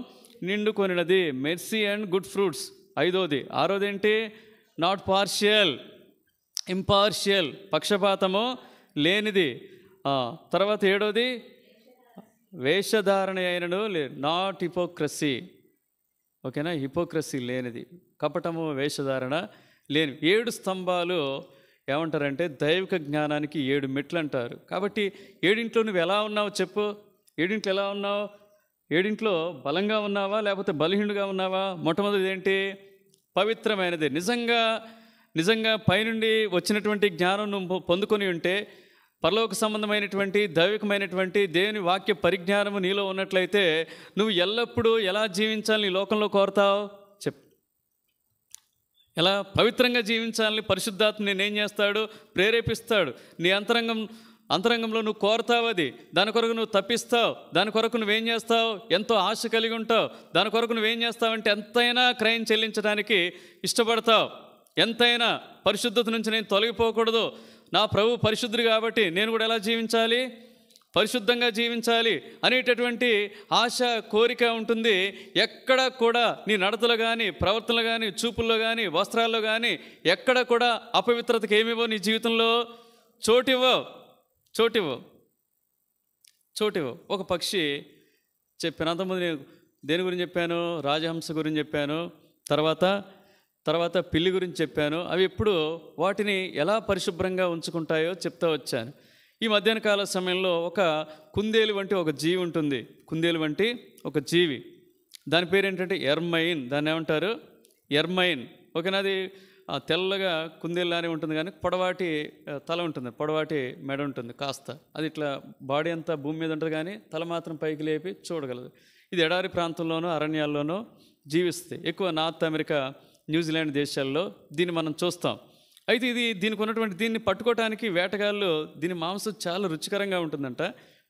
నిండుకొనినది, మెర్సీ అండ్ గుడ్ ఫ్రూట్స్. 5వది. 6వది ఏంటి? నాట్ పార్షియల్, ఇంపార్షియల్, పక్షపాతము లేనిది. తర్వాత 7వది వేషధారణ అయినను లేదు, నాట్ హిపోక్రసీ. ఓకేనా? హిపోక్రసీ లేనిది, కపటము, వేషధారణ లేని. 7 స్తంభాలు ఏమంటారంటే దైవిక జ్ఞానానికి 7 మెట్లు అంటారు. కాబట్టి 7 నువ్వు ఎలా ఉన్నావు చెప్పు? 7 ఎలా ఉన్నావు? 7 బలంగా ఉన్నావా లేకపోతే బలహీనుగా ఉన్నావా? మొట్టమొదటిది ఏంటి? పవిత్రమైనది. నిజంగా పైనుండి వచ్చినటువంటి జ్ఞానం నువ్వు పొందుకొని ఉంటే, పరలోక సంబంధమైనటువంటి దైవికమైనటువంటి దేవుని వాక్య పరిజ్ఞానము నీలో ఉన్నట్లయితే నువ్వు ఎల్లప్పుడూ ఎలా జీవించాలని ఈ లోకంలో కోరుతావు? ఎలా పవిత్రంగా జీవించాలని పరిశుద్ధాత్మ నేనేం చేస్తాడు, ప్రేరేపిస్తాడు. నీ అంతరంగంలో నువ్వు కోరుతావు, అది దాని కొరకు నువ్వు తప్పిస్తావు, దాని కొరకు నువ్వేం చేస్తావు, ఎంతో ఆశ కలిగి ఉంటావు, దాని కొరకు నువ్వేం చేస్తావంటే ఎంతైనా క్రయం చెల్లించడానికి ఇష్టపడతావు. ఎంతైనా పరిశుద్ధత నుంచి నేను తొలగిపోకూడదు, నా ప్రభు పరిశుద్ధుడు కాబట్టి నేను కూడా ఎలా జీవించాలి, పరిశుద్ధంగా జీవించాలి అనేటటువంటి ఆశ, కోరిక ఉంటుంది. ఎక్కడ కూడా నీ నడతలో కానీ, ప్రవర్తనలో కానీ, చూపుల్లో కానీ, వస్త్రాల్లో కానీ ఎక్కడ కూడా అపవిత్రతకి ఏమివో నీ జీవితంలో చోటివ్వవు. ఒక పక్షి చెప్పాను అంతకుముందు, నేను దేని గురించి చెప్పాను, రాజహంస గురించి చెప్పాను, తర్వాత పిల్లి గురించి చెప్పాను. అవి ఎప్పుడు వాటిని ఎలా పరిశుభ్రంగా ఉంచుకుంటాయో చెప్తా వచ్చాను. ఈ మధ్యాహ్న కాల సమయంలో ఒక కుందేలు వంటి ఒక జీవి ఉంటుంది. కుందేలు వంటి ఒక జీవి, దాని పేరు ఏంటంటే ఎర్మైన్. దాన్ని ఏమంటారు, ఎర్మైన్. ఓకేనా. అది తెల్లగా కుందేలులానే ఉంటుంది, కానీ పొడవాటి తల ఉంటుంది, పొడవాటి మెడ ఉంటుంది కాస్త. అది ఇట్లా బాడీ అంతా భూమి మీద ఉంటుంది, కానీ తల మాత్రం పైకి లేపి చూడగలదు. ఇది ఎడారి ప్రాంతంలోనూ అరణ్యాల్లోనూ జీవిస్తుంది. ఎక్కువ నార్త్ అమెరికా, న్యూజిలాండ్ దేశాల్లో దీన్ని మనం చూస్తాం. అయితే దీన్ని పట్టుకోవటానికి వేటగాళ్ళు, దీని మాంసం చాలా రుచికరంగా ఉంటుందంట.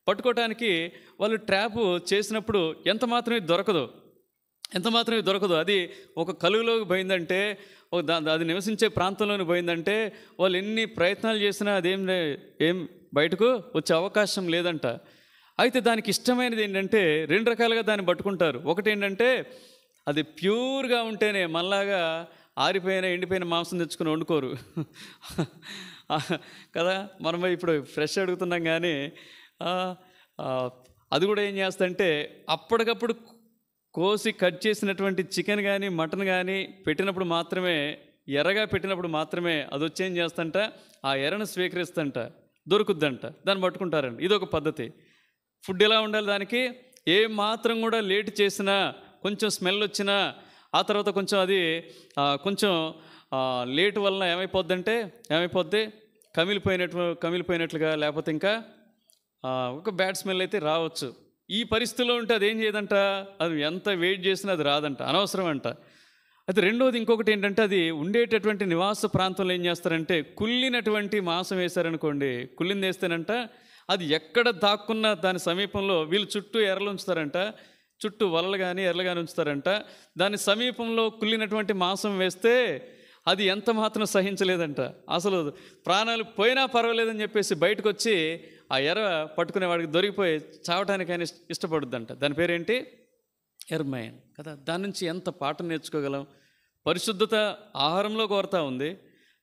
పట్టుకోవటానికి వాళ్ళు ట్రాప్ చేసినప్పుడు ఎంత మాత్రమే దొరకదు. అది ఒక కలుగులోకి పోయిందంటే, అది నివసించే ప్రాంతంలోకి పోయిందంటే వాళ్ళు ఎన్ని ప్రయత్నాలు చేసినా ఏం బయటకు వచ్చే అవకాశం లేదంట. అయితే దానికి ఇష్టమైనది ఏంటంటే, 2 రకాలుగా దాన్ని పట్టుకుంటారు. ఒకటి ఏంటంటే, అది ప్యూర్గా ఉంటేనే, మనలాగా ఎండిపోయిన మాంసం తెచ్చుకుని వండుకోరు కదా. మనం ఇప్పుడు ఫ్రెష్ అడుగుతున్నాం, కానీ అది కూడా ఏం చేస్తుందంటే, అప్పటికప్పుడు కోసి కట్ చేసినటువంటి చికెన్ కానీ, మటన్ కానీ పెట్టినప్పుడు మాత్రమే, ఎర్రగా పెట్టినప్పుడు మాత్రమే అది వచ్చి ఏం చేస్తంట, ఆ ఎర్రను స్వీకరిస్తంట, దొరుకుద్దంట, దాన్ని పట్టుకుంటారంట. ఇదొక పద్ధతి. ఫుడ్ ఎలా ఉండాలి, దానికి ఏ మాత్రం కూడా లేట్ చేసినా, కొంచెం స్మెల్ వచ్చినా, ఆ తర్వాత అది కొంచెం లేటు వలన ఏమైపోద్ది, కమిలిపోయినట్లుగా, లేకపోతే ఇంకా ఒక బ్యాడ్ స్మెల్ అయితే రావచ్చు. ఈ పరిస్థితిలో ఉంటే అది ఏం చేయదంట, అది ఎంత వెయిట్ చేసినా అది రాదంట, అనవసరం అంట. అయితే రెండోది ఇంకొకటి ఏంటంటే, అది ఉండేటటువంటి నివాస ప్రాంతంలో ఏం చేస్తారంటే, కుళ్ళినటువంటి మాంసం వేశారనుకోండి, కుళ్ళింది వేస్తేనంట, అది ఎక్కడ దాక్కున్న దాని సమీపంలో వీళ్ళు చుట్టూ ఎర్రలు ఉంచుతారంట, చుట్టూ వలలు కానీ ఎర్రలు కానీ ఉంచుతారంట. దాని సమీపంలో కుళ్ళినటువంటి మాంసం వేస్తే అది ఎంత మాత్రం సహించలేదంట. అసలు ప్రాణాలు పోయినా పర్వాలేదని చెప్పేసి బయటకు వచ్చి ఆ ఎర్ర పట్టుకునేవాడికి దొరికిపోయి చావటానికి ఆయన ఇష్టపడుద్దంట. దాని పేరేంటి, ఎర్మైన్ కదా. దాని నుంచి ఎంత పాఠం నేర్చుకోగలం. పరిశుద్ధత ఆహారంలో కోరుతా ఉంది,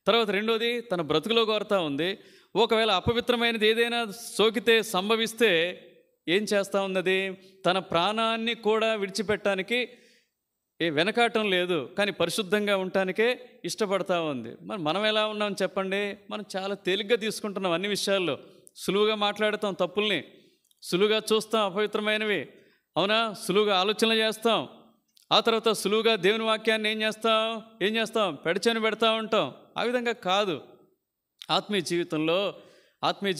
తర్వాత రెండోది తన బ్రతుకులో కోరుతా ఉంది. ఒకవేళ అపవిత్రమైనది ఏదైనా సోకితే, సంభవిస్తే ఏం చేస్తూ ఉన్నది, తన ప్రాణాన్ని కూడా విడిచిపెట్టడానికి వెనకాటం లేదు, కానీ పరిశుద్ధంగా ఉండటానికే ఇష్టపడతా ఉంది. మనం ఎలా ఉన్నాం చెప్పండి. మనం చాలా తేలిగ్గా తీసుకుంటున్నాం అన్ని విషయాల్లో. సులువుగా మాట్లాడుతాం, తప్పుల్ని సులువుగా చూస్తాం, అపవిత్రమైనవి, అవునా, సులువుగా ఆలోచనలు చేస్తాం. ఆ తర్వాత సులువుగా దేవుని వాక్యాన్ని ఏం చేస్తాం పెడచని పెడతా ఉంటాం. ఆ విధంగా కాదు. ఆత్మీయ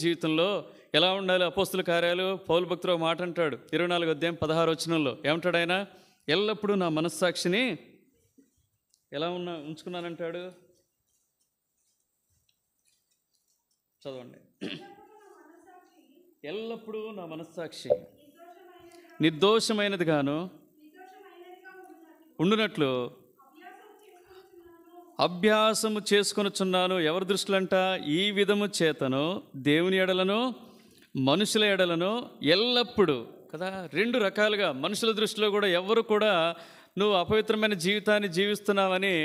జీవితంలో ఎలా ఉండాలి. అపోస్తుల కార్యాలు పౌలు భక్తుడు ఒక మాట అంటాడు, 24వ అధ్యాయం 16వ వచనంలో ఏమంటాడు ఆయన, ఎల్లప్పుడూ నా మనస్సాక్షిని ఎలా ఉంచుకున్నానంటాడు. చదవండి. ఎల్లప్పుడూ నా మనస్సాక్షి నిర్దోషమైనదిగాను ఉండునట్లు అభ్యాసము చేసుకొనుచున్నాను. ఎవరి దృష్టిలంట, ఈ విధము చేతను దేవుని ఎడలను మనుషుల ఎడలను ఎల్లప్పుడూ కదా. 2 రకాలుగా మనుషుల దృష్టిలో కూడా ఎవరు కూడా నువ్వు అపవిత్రమైన జీవితాన్ని జీవిస్తున్నావని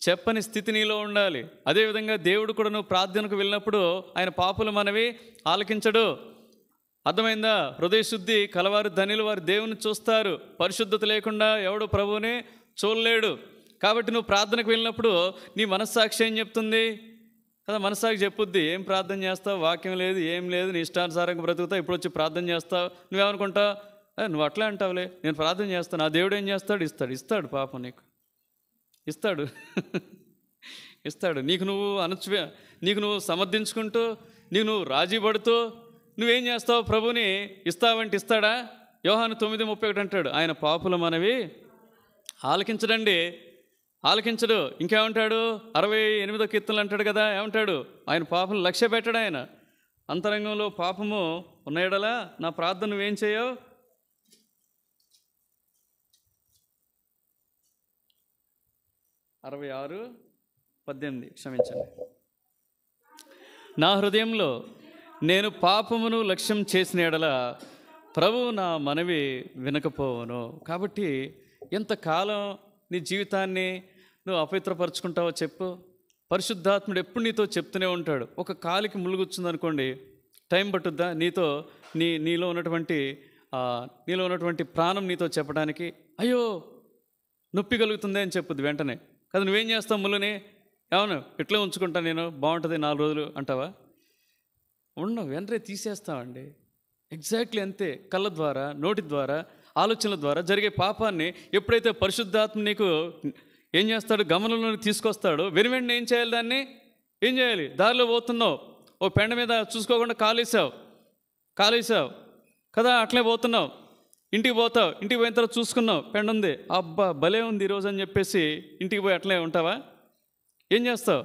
చెప్పని స్థితి నీలో ఉండాలి. అదేవిధంగా దేవుడు కూడా నువ్వు ప్రార్థనకు వెళ్ళినప్పుడు ఆయన పాపుల మనవి ఆలకించడు. అర్థమైందా? హృదయశుద్ధి కలవారు ధనిలు, వారు దేవుని చూస్తారు. పరిశుద్ధత లేకుండా ఎవడు ప్రభువుని చూడలేడు. కాబట్టి నువ్వు ప్రార్థనకు వెళ్ళినప్పుడు నీ మనస్సాక్షి ఏం చెప్తుంది కదా, మనస్సాక్షి చెప్పుద్ది. ఏం ప్రార్థన చేస్తావు, వాక్యం లేదు, ఏం లేదు, నీ ఇష్టానుసారంగా బ్రతుకుతావు, ఇప్పుడు వచ్చి ప్రార్థన చేస్తావు. నువ్వేమనుకుంటావు, నువ్వు అట్లా అంటావులే, నేను ప్రార్థన చేస్తాను, ఆ దేవుడు ఏం చేస్తాడు, ఇస్తాడు పాపం, ఇస్తాడు నీకు నువ్వు సమర్థించుకుంటూ, నువ్వు రాజీ పడుతూ నువ్వేం చేస్తావు, ప్రభుని ఇస్తావంటే ఇస్తాడా? యోహాను 9:31 అంటాడు, ఆయన పాపుల మనవి ఆలకించడండి. ఆలకించడు. ఇంకేమంటాడు? 68వ కీర్తనలు అంటాడు కదా, ఏమంటాడు? ఆయన పాపం లక్ష్య పెట్టాడు. ఆయన అంతరంగంలో పాపము ఉన్న యెడల నా ప్రార్థన నువ్వేం చేయవు? 66:18 క్షమించండి. నా హృదయంలో నేను పాపమును లక్ష్యం చేసిన యెడల ప్రభువు నా మనవి వినకపోవను. కాబట్టి ఎంతకాలం నీ జీవితాన్ని నువ్వు అపవిత్రపరుచుకుంటావో చెప్పు. పరిశుద్ధాత్ముడు ఎప్పుడు నీతో చెప్తూనే ఉంటాడు. ఒక కాలికి ముళ్ళు గుచ్చిందనుకోండి, టైం పట్టుద్దా నీలో ఉన్నటువంటి ప్రాణం నీతో చెప్పడానికి? అయ్యో నొప్పి కలుగుతుంది అని చెప్పుద్ది వెంటనే కదా. నువ్వేం చేస్తావు? ముళ్ళని ఏమన్నా ఇట్లా ఉంచుకుంటా, నేను బాగుంటుంది 4 రోజులు అంటావా? ఉండవు, వెంటనే తీసేస్తామండి. ఎగ్జాక్ట్లీ అంతే. కళ్ళ ద్వారా, నోటి ద్వారా, ఆలోచనల ద్వారా జరిగే పాపాన్ని ఎప్పుడైతే పరిశుద్ధాత్మ నీకు ఏం చేస్తాడు? గమనంలోకి తీసుకొస్తాడు. వెంటనే ఏం చేయాలి? దాన్ని ఏం చేయాలి? దారిలో పోతున్నావు, ఓ పెండ మీద చూసుకోకుండా కాలేసావు కదా, అట్లే పోతున్నావు, ఇంటికి పోతావు. ఇంటికి పోయిన తర్వాత చూసుకున్నావు, పెండ ఉంది, అబ్బా భలే ఉంది ఈరోజు అని చెప్పేసి ఇంటికి పోయి అట్లే ఉంటావా? ఏం చేస్తావు?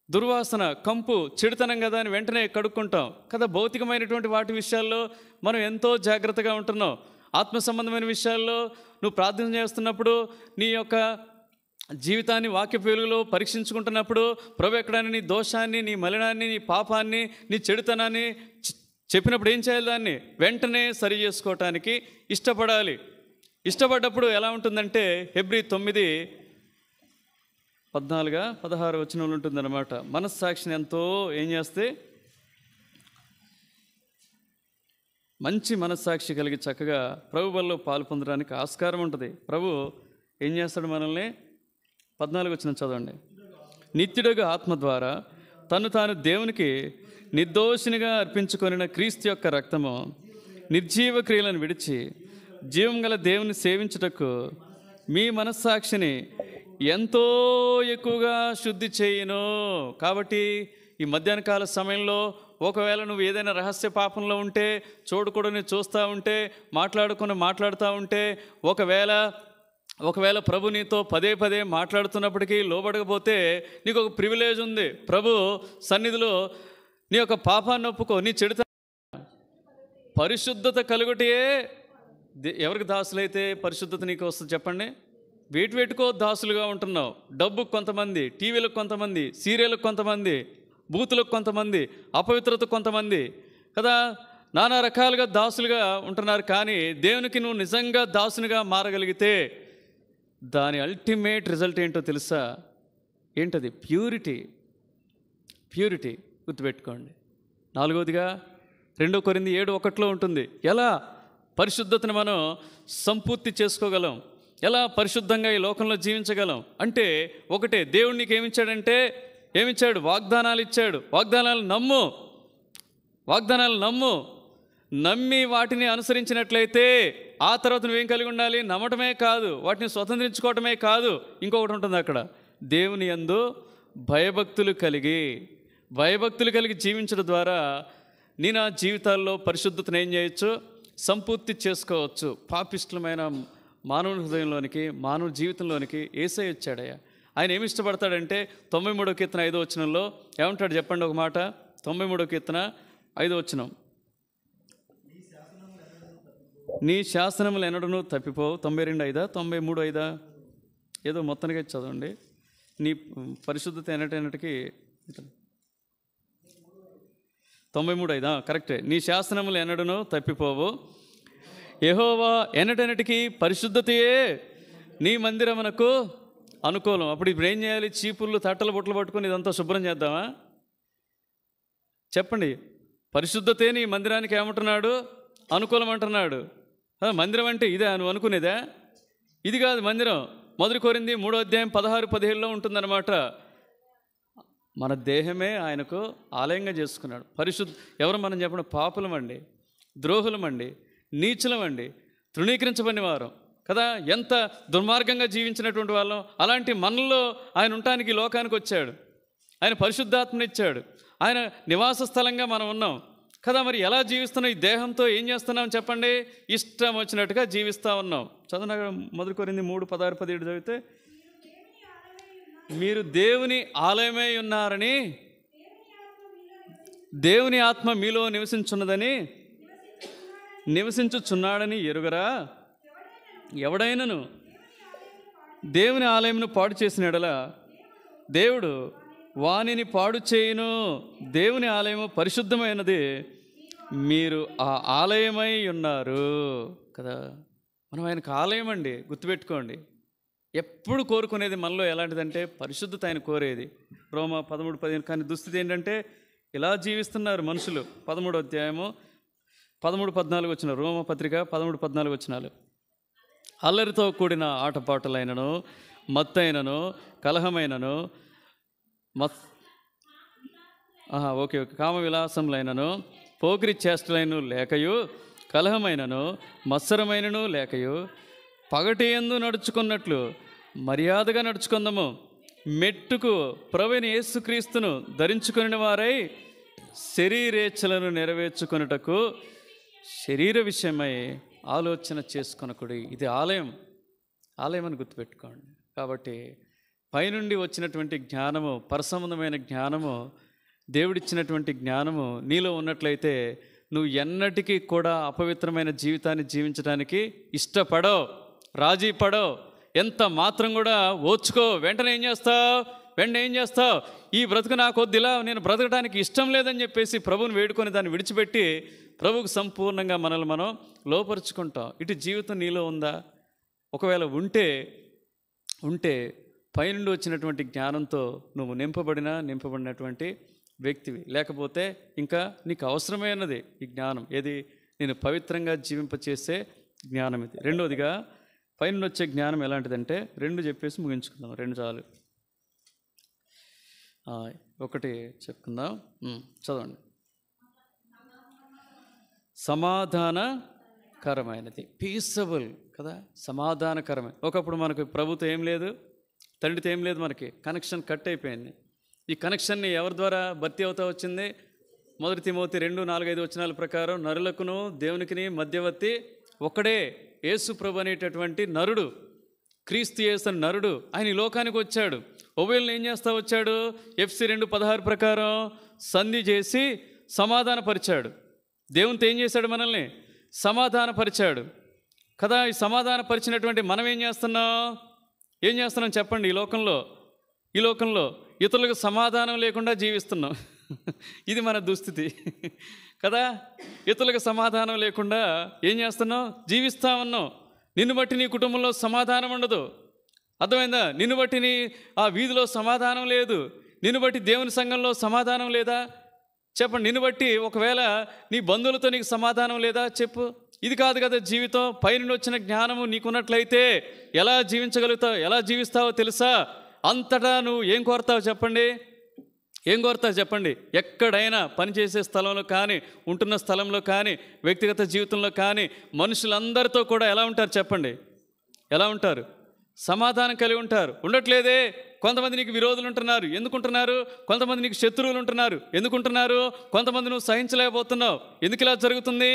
దుర్వాసన, కంపు, చెడుతనం కదా అని వెంటనే కడుక్కుంటాం కదా. భౌతికమైనటువంటి వాటి విషయాల్లో మనం ఎంతో జాగ్రత్తగా ఉంటున్నాం. ఆత్మ సంబంధమైన విషయాల్లో నువ్వు ప్రార్థన చేస్తున్నప్పుడు, నీ యొక్క జీవితాన్ని వాక్య వెలుగులో పరీక్షించుకుంటున్నప్పుడు, ప్రభు ఎక్కడైనా నీ దోషాన్ని, నీ మలినాన్ని, నీ పాపాన్ని, నీ చెడుతనాన్ని చెప్పినప్పుడు ఏం చేయాలి? దాన్ని వెంటనే సరి చేసుకోవటానికి ఇష్టపడాలి. ఇష్టపడ్డప్పుడు ఎలా ఉంటుందంటే, హెబ్రీ 9:14-16 వచనంలో ఉంటుందన్నమాట. మనస్సాక్షిని ఎంతో ఏం చేస్తే, మంచి మనస్సాక్షి కలిగి చక్కగా ప్రభు వల్ల పాలు పొందడానికి ఆస్కారం ఉంటుంది. ప్రభు ఏం చేస్తాడు? మనల్ని 14 వచనం చదవండి. నిత్యుడుగా ఆత్మ ద్వారా తను తాను దేవునికి నిర్దోషినిగా అర్పించుకొనిన క్రీస్తు యొక్క రక్తము నిర్జీవ క్రియలను విడిచి జీవం గల దేవుని సేవించుటకు మీ మనస్సాక్షిని ఎంతో ఎక్కువగా శుద్ధి చేయును. కాబట్టి ఈ మధ్యాహ్న కాల సమయంలో ఒకవేళ నువ్వు ఏదైనా రహస్య పాపంలో ఉంటే, చూడకూడని చూస్తూ ఉంటే, మాట్లాడుతూ ఉంటే, ఒకవేళ ప్రభు నీతో పదే మాట్లాడుతున్నప్పటికీ లోబడకపోతే నీకు ఒక ప్రివిలేజ్ ఉంది. ప్రభు సన్నిధిలో నీ యొక్క పాపాన్ని ఒప్పుకో, నీ చెడుత పరిశుద్ధత కలుగుటే. ఎవరికి దాసులైతే పరిశుద్ధత నీకు వస్తుంది చెప్పండి? వేటికో దాసులుగా ఉంటున్నావు. డబ్బుకు కొంతమంది, టీవీలకు కొంతమంది, సీరియల్కి కొంతమంది, బూతులకు కొంతమంది, అపవిత్రత కొంతమంది కదా, నానా రకాలుగా దాసులుగా ఉంటున్నారు. కానీ దేవునికి నువ్వు నిజంగా దాసునిగా మారగలిగితే దాని అల్టిమేట్ రిజల్ట్ ఏంటో తెలుసా? ఏంటది? ప్యూరిటీ. గుర్తుపెట్టుకోండి. 4వదిగా 2 కొరింథీ 7:1 ఉంటుంది. ఎలా పరిశుద్ధతను మనం సంపూర్తి చేసుకోగలం, ఎలా పరిశుద్ధంగా ఈ లోకంలో జీవించగలం అంటే, ఒకటే, దేవుడు నీకు ఏమిచ్చాడంటే, ఏమిచ్చాడు? వాగ్దానాలు ఇచ్చాడు. వాగ్దానాలు నమ్ము. నమ్మి వాటిని అనుసరించినట్లయితే ఆ తర్వాత నువ్వేం కలిగి ఉండాలి? నమ్మటమే కాదు, వాటిని స్వతంత్రించుకోవటమే కాదు, ఇంకొకటి ఉంటుంది అక్కడ. దేవుని యందు భయభక్తులు కలిగి జీవించడం ద్వారా నీ నా జీవితాల్లో పరిశుద్ధతను ఏం చేయొచ్చు? సంపూర్తి చేసుకోవచ్చు. పాపిష్టమైన మానవ హృదయంలోనికి, మానవ జీవితంలోనికి యేసయ్య వచ్చాడయ్యా. ఆయన ఏమి ఇష్టపడతాడంటే 93వ కీర్తన 5వ వచనంలో ఏమంటాడు చెప్పండి ఒక మాట? 93వ కీర్తన 5వ వచనం. నీ శాసనములు ఎన్నడూ తప్పిపోవు. 92:5 93:5 ఏదో మొత్తానికి చదవండి. నీ పరిశుద్ధత ఎన్నటికి 93:5 కరెక్టే. నీ శాసనములు ఎన్నడూ తప్పిపోవు. యెహోవా ఎన్నటన్నిటికీ పరిశుద్ధతయే నీ మందిరమునకు అనుకూలం. అప్పుడు ఇప్పుడు ఏం చేయాలి? చీపుర్లు, తట్టలు, బుట్టలు పట్టుకొని ఇదంతా శుభ్రం చేద్దామా? చెప్పండి. పరిశుద్ధతే నీ మందిరానికి ఏమంటున్నాడు? అనుకూలం అంటున్నాడు. మందిరం అంటే ఇదే నువ్వు అనుకునేదా? ఇది కాదు మందిరం. 1 కొరింథీ 3:16-17 ఉంటుందన్నమాట. మన దేహమే ఆయనకు ఆలయంగా చేసుకున్నాడు. ఎవరు మనం చెప్పిన? పాపులమండి, ద్రోహులమండి, నీచులమండి, తృణీకరించబడిన వారం కదా. ఎంత దుర్మార్గంగా జీవించినటువంటి వాళ్ళం. అలాంటి మనలో ఆయన ఉండటానికి లోకానికి వచ్చాడు. ఆయన పరిశుద్ధాత్మనిచ్చాడు. ఆయన నివాస స్థలంగా మనం ఉన్నాం కదా. మరి ఎలా జీవిస్తున్నాం? ఈ దేహంతో ఏం చేస్తున్నాం చెప్పండి? ఇష్టం వచ్చినట్టుగా జీవిస్తూ ఉన్నాం. చదవగా 1 కొరింథీ 3:16-17 చదివితే, మీరు దేవుని ఆలయమై ఉన్నారని, దేవుని ఆత్మ మీలో నివసించుచున్నాడని ఎరుగరా? ఎవడైనను దేవుని ఆలయమును పాడు చేసిన యెడల దేవుడు వానిని పాడు చేయును. దేవుని ఆలయము పరిశుద్ధమైనది, మీరు ఆ ఆలయమై ఉన్నారు కదా. మనం ఆయనకు ఆలయం అండి, గుర్తుపెట్టుకోండి. ఎప్పుడు కోరుకునేది మనలో ఎలాంటిదంటే పరిశుద్ధత ఆయన కోరేది. రోమా 13:15. కానీ దుస్థితి ఏంటంటే ఇలా జీవిస్తున్నారు మనుషులు. 13వ అధ్యాయము 13-14 వచ్చిన రోమా పత్రిక 13-14 వచనాలు. అల్లరితో కూడిన ఆటపాటలైనను, మత్తైనను, కలహమైనను, కామ విలాసములైనను, పోకిరి చేష్టలైన లేకయు, కలహమైనను మత్సరమైనను లేకయు, పగటి యందు నడుచుకున్నట్లు మర్యాదగా నడుచుకుందాము. మెట్టుకు ప్రభువైన యేసుక్రీస్తును ధరించుకుని వారై శరీరేచ్ఛలను నెరవేర్చుకొనుటకు శరీర విషయమై ఆలోచన చేసుకొనకుడి. ఇది ఆలయం అని గుర్తుపెట్టుకోండి. కాబట్టి పైనుండి వచ్చినటువంటి జ్ఞానము, పరసంబంధమైన జ్ఞానము, దేవుడిచ్చినటువంటి జ్ఞానము నీలో ఉన్నట్లయితే నువ్వు ఎన్నటికీ కూడా అపవిత్రమైన జీవితాన్ని జీవించడానికి ఇష్టపడవు, రాజీ పడవు, ఎంత మాత్రం కూడా ఓర్చుకో. వెంటనే ఏం చేస్తావు? ఈ బ్రతుకు నాకు వద్దిలా, నేను బ్రతకడానికి ఇష్టం లేదని చెప్పేసి ప్రభువుని వేడుకొని దాన్ని విడిచిపెట్టి ప్రభువుకు సంపూర్ణంగా మనల్ని మనం లోపరుచుకుంటాం. ఇటు జీవితం నీలో ఉందా? ఒకవేళ ఉంటే పైనుండి వచ్చినటువంటి జ్ఞానంతో నువ్వు నింపబడినటువంటి వ్యక్తివి. లేకపోతే ఇంకా నీకు అవసరమైనది ఈ జ్ఞానం. ఏది? నేను పవిత్రంగా జీవింపచేసే జ్ఞానం ఇది. రెండోదిగా పైన వచ్చే జ్ఞానం ఎలాంటిదంటే, 2 చెప్పేసి ముగించుకుందాం. 2 చాలు. 1 చెప్పుకుందాం. చదవండి. సమాధానకరమైనది, పీసబుల్ కదా, సమాధానకరమైన. ఒకప్పుడు మనకు ప్రభుతో ఏం లేదు, తండ్రితో ఏం లేదు, మనకి కనెక్షన్ కట్ అయిపోయింది. ఈ కనెక్షన్ని ఎవరి ద్వారా భర్తీ అవుతా వచ్చింది? 1 తిమోతి 2:4-5 వచనాల ప్రకారం నరులకును దేవునికిని మధ్యవర్తి ఒక్కడే, యేసు ప్రభు అనేటటువంటి నరుడు, క్రీస్తు యేసు అని నరుడు. ఆయన ఈ లోకానికి వచ్చాడు. ఓవేల్ని ఏం చేస్తా వచ్చాడు? FC 2:16 ప్రకారం సంధి చేసి సమాధానపరిచాడు. దేవునితో ఏం చేశాడు? మనల్ని సమాధానపరిచాడు కదా. ఈ సమాధానపరిచినటువంటి మనం ఏం చేస్తున్నాం చెప్పండి? ఈ లోకంలో ఇతరులకు సమాధానం లేకుండా జీవిస్తున్నాం. ఇది మన దుస్థితి కదా. ఇతరులకు సమాధానం లేకుండా ఏం చేస్తున్నావు? జీవిస్తా ఉన్నావు. నిన్ను బట్టి నీ కుటుంబంలో సమాధానం ఉండదు, అర్థమైందా? నిన్ను బట్టి నీ ఆ వీధిలో సమాధానం లేదు, నిన్ను బట్టి దేవుని సంఘంలో సమాధానం లేదా చెప్పండి? నిన్ను బట్టి ఒకవేళ నీ బంధువులతో నీకు సమాధానం లేదా చెప్పు? ఇది కాదు కదా జీవితం. పైనుండి వచ్చిన జ్ఞానము నీకున్నట్లయితే ఎలా జీవించగలుగుతావు, ఎలా జీవిస్తావో తెలుసా? అంతటా నువ్వు ఏం కోరుతావు చెప్పండి? ఎక్కడైనా పనిచేసే స్థలంలో కానీ, ఉంటున్న స్థలంలో కానీ, వ్యక్తిగత జీవితంలో కానీ మనుషులందరితో కూడా ఎలా ఉంటారు చెప్పండి? ఎలా ఉంటారు? సమాధానం కలిగి ఉంటారు. ఉండట్లేదే. కొంతమంది నీకు విరోధులు ఉంటున్నారు. ఎందుకుంటున్నారు? కొంతమంది నీకు శత్రువులు ఉంటున్నారు. ఎందుకుంటున్నారు? కొంతమంది నువ్వు సహించలేకపోతున్నావు. ఎందుకు ఇలా జరుగుతుంది?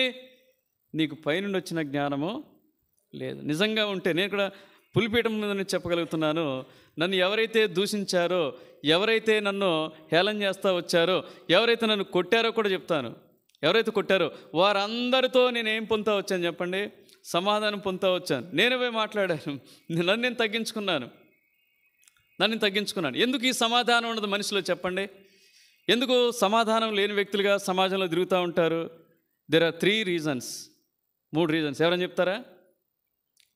నీకు పైనుండి వచ్చిన జ్ఞానము లేదు. నిజంగా ఉంటే నేను కూడా పులిపీఠం మీద నేను చెప్పగలుగుతున్నాను. నన్ను ఎవరైతే దూషించారో, ఎవరైతే నన్ను హేళన చేస్తూ వచ్చారో, ఎవరైతే నన్ను కొట్టారో కూడా చెప్తాను. ఎవరైతే కొట్టారో వారందరితో నేనేం పొందుతా వచ్చాను చెప్పండి? సమాధానం పొందుతా వచ్చాను. నేను పోయి మాట్లాడాను. నన్ను నేను తగ్గించుకున్నాను. ఎందుకు ఈ సమాధానం ఉండదు మనిషిలో చెప్పండి? ఎందుకు సమాధానం లేని వ్యక్తులుగా సమాజంలో తిరుగుతూ ఉంటారు? There are 3 reasons. 3 రీజన్స్. ఎవరైనా చెప్తారా?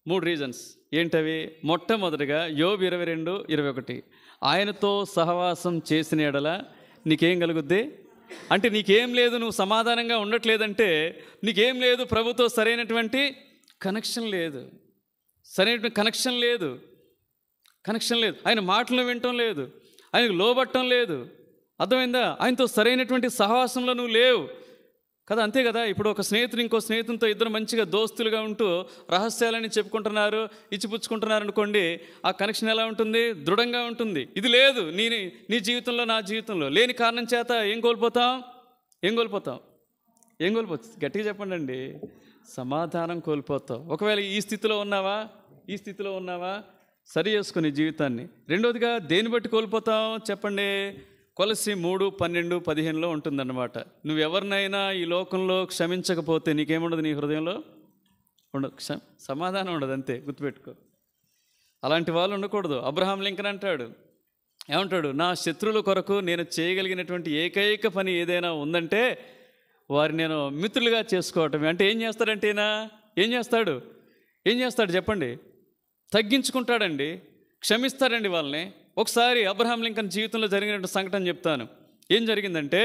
3 రీజన్స్ ఏంటవి? మొట్టమొదటిగా యోబు 22:21, ఆయనతో సహవాసం చేసిన యెడల నీకేం కలుగుద్ది? అంటే నీకేం లేదు, నువ్వు సమాధానంగా ఉండట్లేదంటే నీకేం లేదు, ప్రభుతో సరైనటువంటి కనెక్షన్ లేదు, కనెక్షన్ లేదు. ఆయన మాటలు వినటం లేదు, ఆయనకు లోబట్టం లేదు, అర్థమైందా? ఆయనతో సరైనటువంటి సహవాసంలో నువ్వు లేవు కదా. అంతే కదా. ఇప్పుడు ఒక స్నేహితుడు ఇంకో స్నేహితునితో ఇద్దరు మంచిగా దోస్తులుగా ఉంటూ రహస్యాలని చెప్పుకుంటున్నారు, ఇచ్చిపుచ్చుకుంటున్నారు అనుకోండి, ఆ కనెక్షన్ ఎలా ఉంటుంది? దృఢంగా ఉంటుంది. ఇది లేదు నీ జీవితంలో, నా జీవితంలో లేని కారణం చేత ఏం కోల్పోతాం? గట్టిగా చెప్పండి అండి. సమాధానం కోల్పోతావు. ఒకవేళ ఈ స్థితిలో ఉన్నావా? సరి చేసుకుని జీవితాన్ని. రెండోదిగా దేన్ని బట్టి కోల్పోతాం చెప్పండి? కొలసి 3:12-15 ఉంటుందన్నమాట. నువ్వెవరినైనా ఈ లోకంలో క్షమించకపోతే నీకేముండదు, నీ హృదయంలో ఉండదు, సమాధానం ఉండదు, అంతే, గుర్తుపెట్టుకో. అలాంటి వాళ్ళు ఉండకూడదు. అబ్రహాం లింకన్ అంటాడు, ఏమంటాడు? నా శత్రువుల కొరకు నేను చేయగలిగినటువంటి ఏకైక పని ఏదైనా ఉందంటే వారిని నేను మిత్రులుగా చేసుకోవటం. అంటే ఏం చేస్తాడంటే ఏం చేస్తాడు చెప్పండి? తగ్గించుకుంటాడండి, క్షమిస్తాడండి వాళ్ళని. ఒకసారి అబ్రహాం లింకన్ జీవితంలో జరిగినటువంటి సంఘటన చెప్తాను. ఏం జరిగిందంటే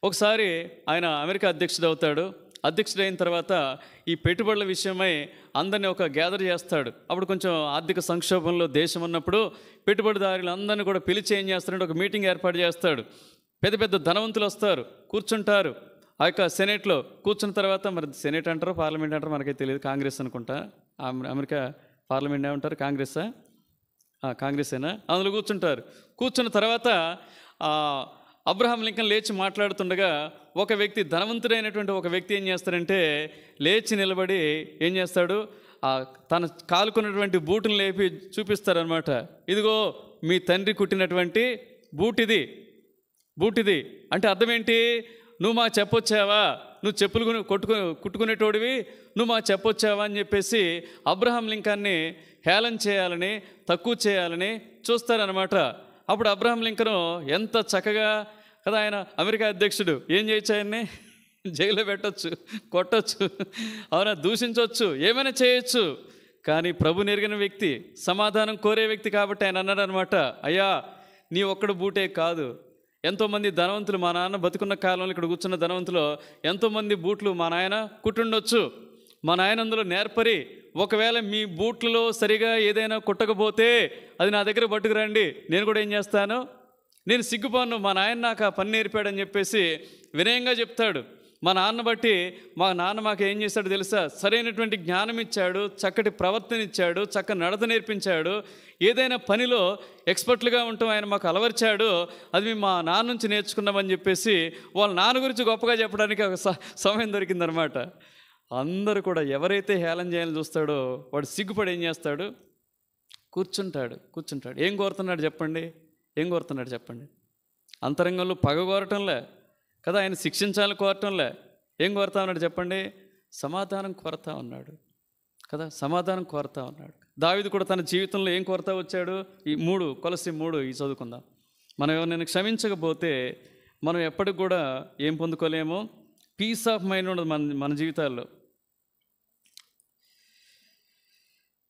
ఒకసారి ఆయన అమెరికా అధ్యక్షుడు అవుతాడు. అధ్యక్షుడైన తర్వాత ఈ పెట్టుబడుల విషయమై అందరినీ ఒక గ్యాదర్ చేస్తాడు. అప్పుడు కొంచెం ఆర్థిక సంక్షోభంలో దేశం ఉన్నప్పుడు పెట్టుబడిదారులు అందరినీ కూడా పిలిచి ఏం చేస్తారంటే ఒక మీటింగ్ ఏర్పాటు చేస్తాడు. పెద్ద పెద్ద ధనవంతులు వస్తారు, కూర్చుంటారు ఆ యొక్క సెనేట్లో. కూర్చున్న తర్వాత, మరి సెనేట్ అంటారో పార్లమెంట్ అంటారో మనకైతే తెలియదు, కాంగ్రెస్ అనుకుంటా. అమెరికా పార్లమెంట్ ఏమంటారు? కాంగ్రెస్సా? కాంగ్రెసేనా? అందులో కూర్చుంటారు. కూర్చున్న తర్వాత అబ్రహాం లింకన్ లేచి మాట్లాడుతుండగా ఒక వ్యక్తి, ధనవంతుడైనటువంటి ఒక వ్యక్తి ఏం చేస్తాడంటే లేచి నిలబడి ఏం చేస్తాడు? తన కాలుకున్నటువంటి బూటును లేపి చూపిస్తారనమాట. ఇదిగో మీ తండ్రి కుట్టినటువంటి బూటిది. అంటే అర్థం ఏంటి? నువ్వు మాకు చెప్పొచ్చావా? నువ్వు చెప్పులు కుట్టుకునేటోడివి, నువ్వు మాకు చెప్పొచ్చావా అని చెప్పేసి అబ్రహాం లింకన్ని హేళన చేయాలని, తక్కువ చేయాలని చూస్తారనమాట. అప్పుడు అబ్రహాం లింకన్ ఎంత చక్కగా కదా, ఆయన అమెరికా అధ్యక్షుడు, ఏం చేయొచ్చు? ఆయన్ని జైల్లో పెట్టచ్చు, కొట్టచ్చు, అవునా, దూషించవచ్చు, ఏమైనా చేయొచ్చు. కానీ ప్రభు నెరిగిన వ్యక్తి, సమాధానం కోరే వ్యక్తి కాబట్టి ఆయన అన్నాడు అనమాట, అయ్యా నీ ఒక్కడు బూటే కాదు, ఎంతోమంది ధనవంతులు, మా నాన్న బతుకున్న కాలంలో ఇక్కడ కూర్చున్న ధనవంతులు ఎంతోమంది బూట్లు మా నాయన కుట్టుండొచ్చు. మా నాయన అందులో నేర్పరి, ఒకవేళ మీ బూట్లలో సరిగా ఏదైనా కుట్టకపోతే అది నా దగ్గర పట్టుకురండి, నేను కూడా ఏం చేస్తాను, నేను సిగ్గుపోను, మా నాయన నాకు ఆ పని నేర్పాడని చెప్పేసి వినయంగా చెప్తాడు. మా నాన్న బట్టి మా నాన్న మాకు ఏం చేశాడు తెలుసా? సరైనటువంటి జ్ఞానం ఇచ్చాడు, చక్కటి ప్రవర్తన ఇచ్చాడు, చక్కని నడత నేర్పించాడు, ఏదైనా పనిలో ఎక్స్పర్ట్లుగా ఉంటాం ఆయన మాకు అలవర్చాడు, అది మేము మా నాన్న నుంచి నేర్చుకున్నామని చెప్పేసి వాళ్ళ నాన్న గురించి గొప్పగా చెప్పడానికి ఒక సమయం దొరికిందనమాట. అందరూ కూడా ఎవరైతే హేళన చేయాలని చూస్తాడో వాడు సిగ్గుపడి ఏం చేస్తాడు? కూర్చుంటాడు. ఏం కోరుతున్నాడు చెప్పండి? అంతరంగంలో పగ కోరటంలే కదా, ఆయన శిక్షించాలని కోరటంలే. ఏం కోరుతా ఉన్నాడు చెప్పండి? సమాధానం కోరుతా ఉన్నాడు కదా, సమాధానం కోరుతా ఉన్నాడు. దావీదు కూడా తన జీవితంలో ఏం కోరుతా వచ్చాడు? ఈ కొలసి 3 ఈ చదువుకుందాం. మనం ఎవరినైనా క్షమించకపోతే మనం ఎప్పటికి కూడా ఏం పొందుకోలేము? పీస్ ఆఫ్ మైండ్ ఉండదు మన జీవితాల్లో.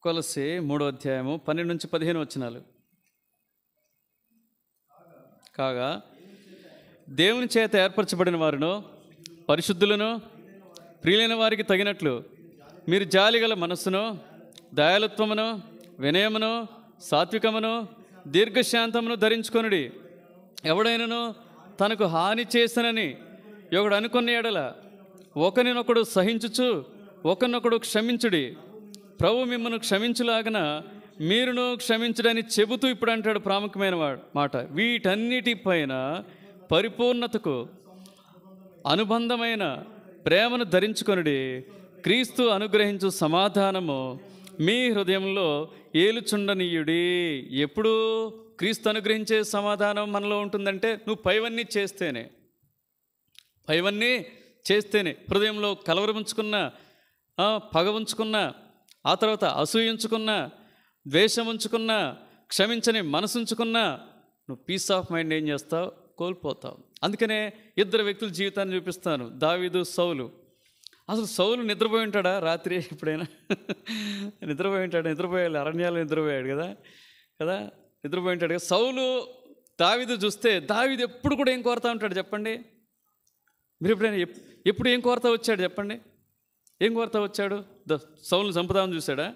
కొలసి 3:12-15 వచనాలు. కాగా దేవుని చేత ఏర్పరచబడిన వారును పరిశుద్ధులను ప్రియులైన వారికి తగినట్లు మీరు జాలిగల మనస్సును, దయాళుత్వమును, వినయమును, సాత్వికమును, దీర్ఘశాంతమును ధరించుకొనుడి. ఎవడైనను తనకు హాని చేసనని ఒకడు అనుకున్న ఎడల ఒకరినొకడు సహించుచు ఒకరినొకడు క్షమించుడి. ప్రభు మిమ్మల్ని క్షమించులాగన మీరును క్షమించడని చెబుతూ ఇప్పుడు అంటాడు ప్రాముఖ్యమైన మాట. వీటన్నిటిపైన పరిపూర్ణతకు అనుబంధమైన ప్రేమను ధరించుకొనుడి. క్రీస్తు అనుగ్రహించు సమాధానము మీ హృదయంలో ఏలుచుండనీయుడి. ఎప్పుడు క్రీస్తు అనుగ్రహించే సమాధానం మనలో ఉంటుందంటే నువ్వు పైవన్నీ చేస్తేనే హృదయంలో కలవరం ఉంచుకున్నా, పగ ఉంచుకున్నా, ఆ తర్వాత అసూయ ఉంచుకున్నా, ద్వేషం ఉంచుకున్నా, క్షమించని మనసు ఉంచుకున్నా నువ్వు పీస్ ఆఫ్ మైండ్ ఏం చేస్తావు? కోల్పోతావు. అందుకనే 2 వ్యక్తుల జీవితాన్ని చూపిస్తాను, దావీదు, సౌలు. అసలు సౌలు నిద్రపోయి ఉంటాడా రాత్రి ఎప్పుడైనా? నిద్రపోయాడు, అరణ్యాలు నిద్రపోయాడు కదా, నిద్రపోయి ఉంటాడు కదా. సౌలు దావీదు చూస్తే దావీదు ఎప్పుడు కూడా ఏం కోరుతా ఉంటాడు చెప్పండి? మీరు ఎప్పుడు ఏం కోరుతా వచ్చాడు చెప్పండి? ఏం కోరుతా వచ్చాడు? సౌలుని చంపుదామని చూశాడా?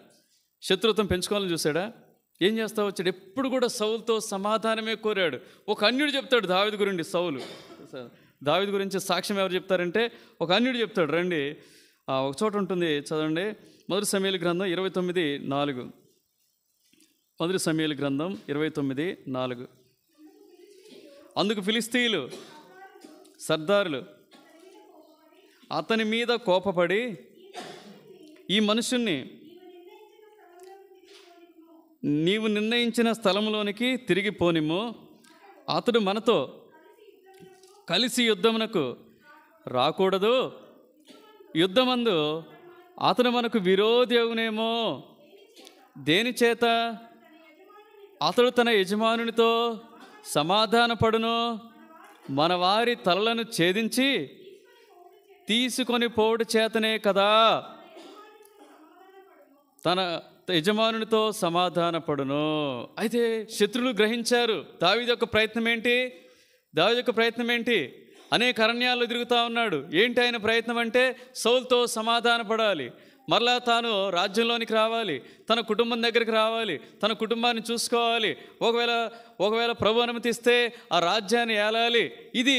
శత్రుత్వం పెంచుకోవాలని చూశాడా? ఏం చేస్తా వచ్చాడు? ఎప్పుడు కూడా సౌలుతో సమాధానమే కోరాడు. ఒక అన్యుడు చెప్తాడు దావీదు గురించి. దావీదు గురించి సాక్ష్యం ఎవరు చెప్తారంటే ఒక అన్యుడు చెప్తాడు. రండి, ఒక చోట ఉంటుంది, చదవండి. 1 సమూయేలు గ్రంథం 29:4. 1 సమూయేలు గ్రంథం 29:4. అందుకు ఫిలిష్తీయులు సర్దారులు అతని మీద కోపపడి ఈ మనుషుణ్ణి నీవు నిర్ణయించిన స్థలంలోనికి తిరిగి పోనిమ్ము. అతడు మనతో కలిసి యుద్ధమునకు రాకూడదు. యుద్ధమందు అతడు మనకు విరోధి అవునేమో. దేని చేత? అతడు తన యజమానునితో సమాధానపడును. మన వారి తలలను ఛేదించి తీసుకొని పోవుట చేతనే కదా తన యజమానునితో సమాధానపడును. అయితే శత్రువులు గ్రహించారు దావీదు యొక్క ప్రయత్నం ఏంటి? అనేక అరణ్యాల్లో తిరుగుతూ ఉన్నాడు. ఏంటి ఆయన ప్రయత్నం అంటే సౌలుతో సమాధానపడాలి, మరలా తాను రాజ్యంలోనికి రావాలి, తన కుటుంబం దగ్గరికి రావాలి, తన కుటుంబాన్ని చూసుకోవాలి, ఒకవేళ ప్రభు అనుమతిస్తే ఆ రాజ్యాన్ని ఏలాలి. ఇది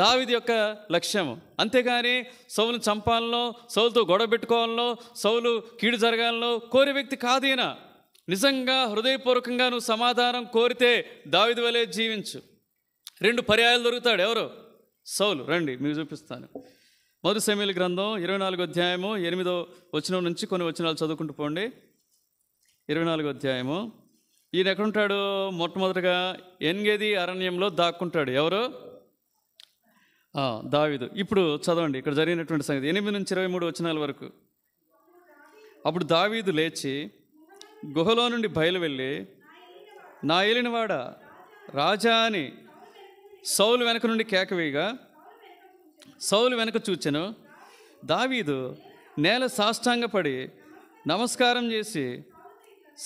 దావీదు యొక్క లక్ష్యం. అంతేగాని సౌలును చంపాలనో, సౌలుతో గొడవ పెట్టుకోవాలనో, సౌలు కీడు జరగాలనో కోరే వ్యక్తి కాదు ఈయన. నిజంగా హృదయపూర్వకంగా నువ్వు సమాధానం కోరితే దావీదు వలె జీవించు. 2 పర్యాయాలు దొరుకుతాడు. ఎవరు? సౌలు. రండి మీకు చూపిస్తాను. 1 సమూయేలు గ్రంథం 24వ అధ్యాయము 8వ వచనం నుంచి కొన్ని వచనాలు చదువుకుంటూ పోండి. 24వ అధ్యాయము. ఈయన ఎక్కడుంటాడు? మొట్టమొదటిగా ఎన్గెది అరణ్యంలో దాక్కుంటాడు. ఎవరు? దావీదు. ఇప్పుడు చదవండి ఇక్కడ జరిగినటువంటి సంగతి 8 నుంచి 23 వచనాల వరకు. అప్పుడు దావీదు లేచి గుహలో నుండి బయలు వెళ్ళి, నా ఏలినవాడా రాజా అని సౌలు వెనక నుండి కేకవేయగా సౌలు వెనక చూచెను. దావీదు నేల సాష్టాంగపడి నమస్కారం చేసి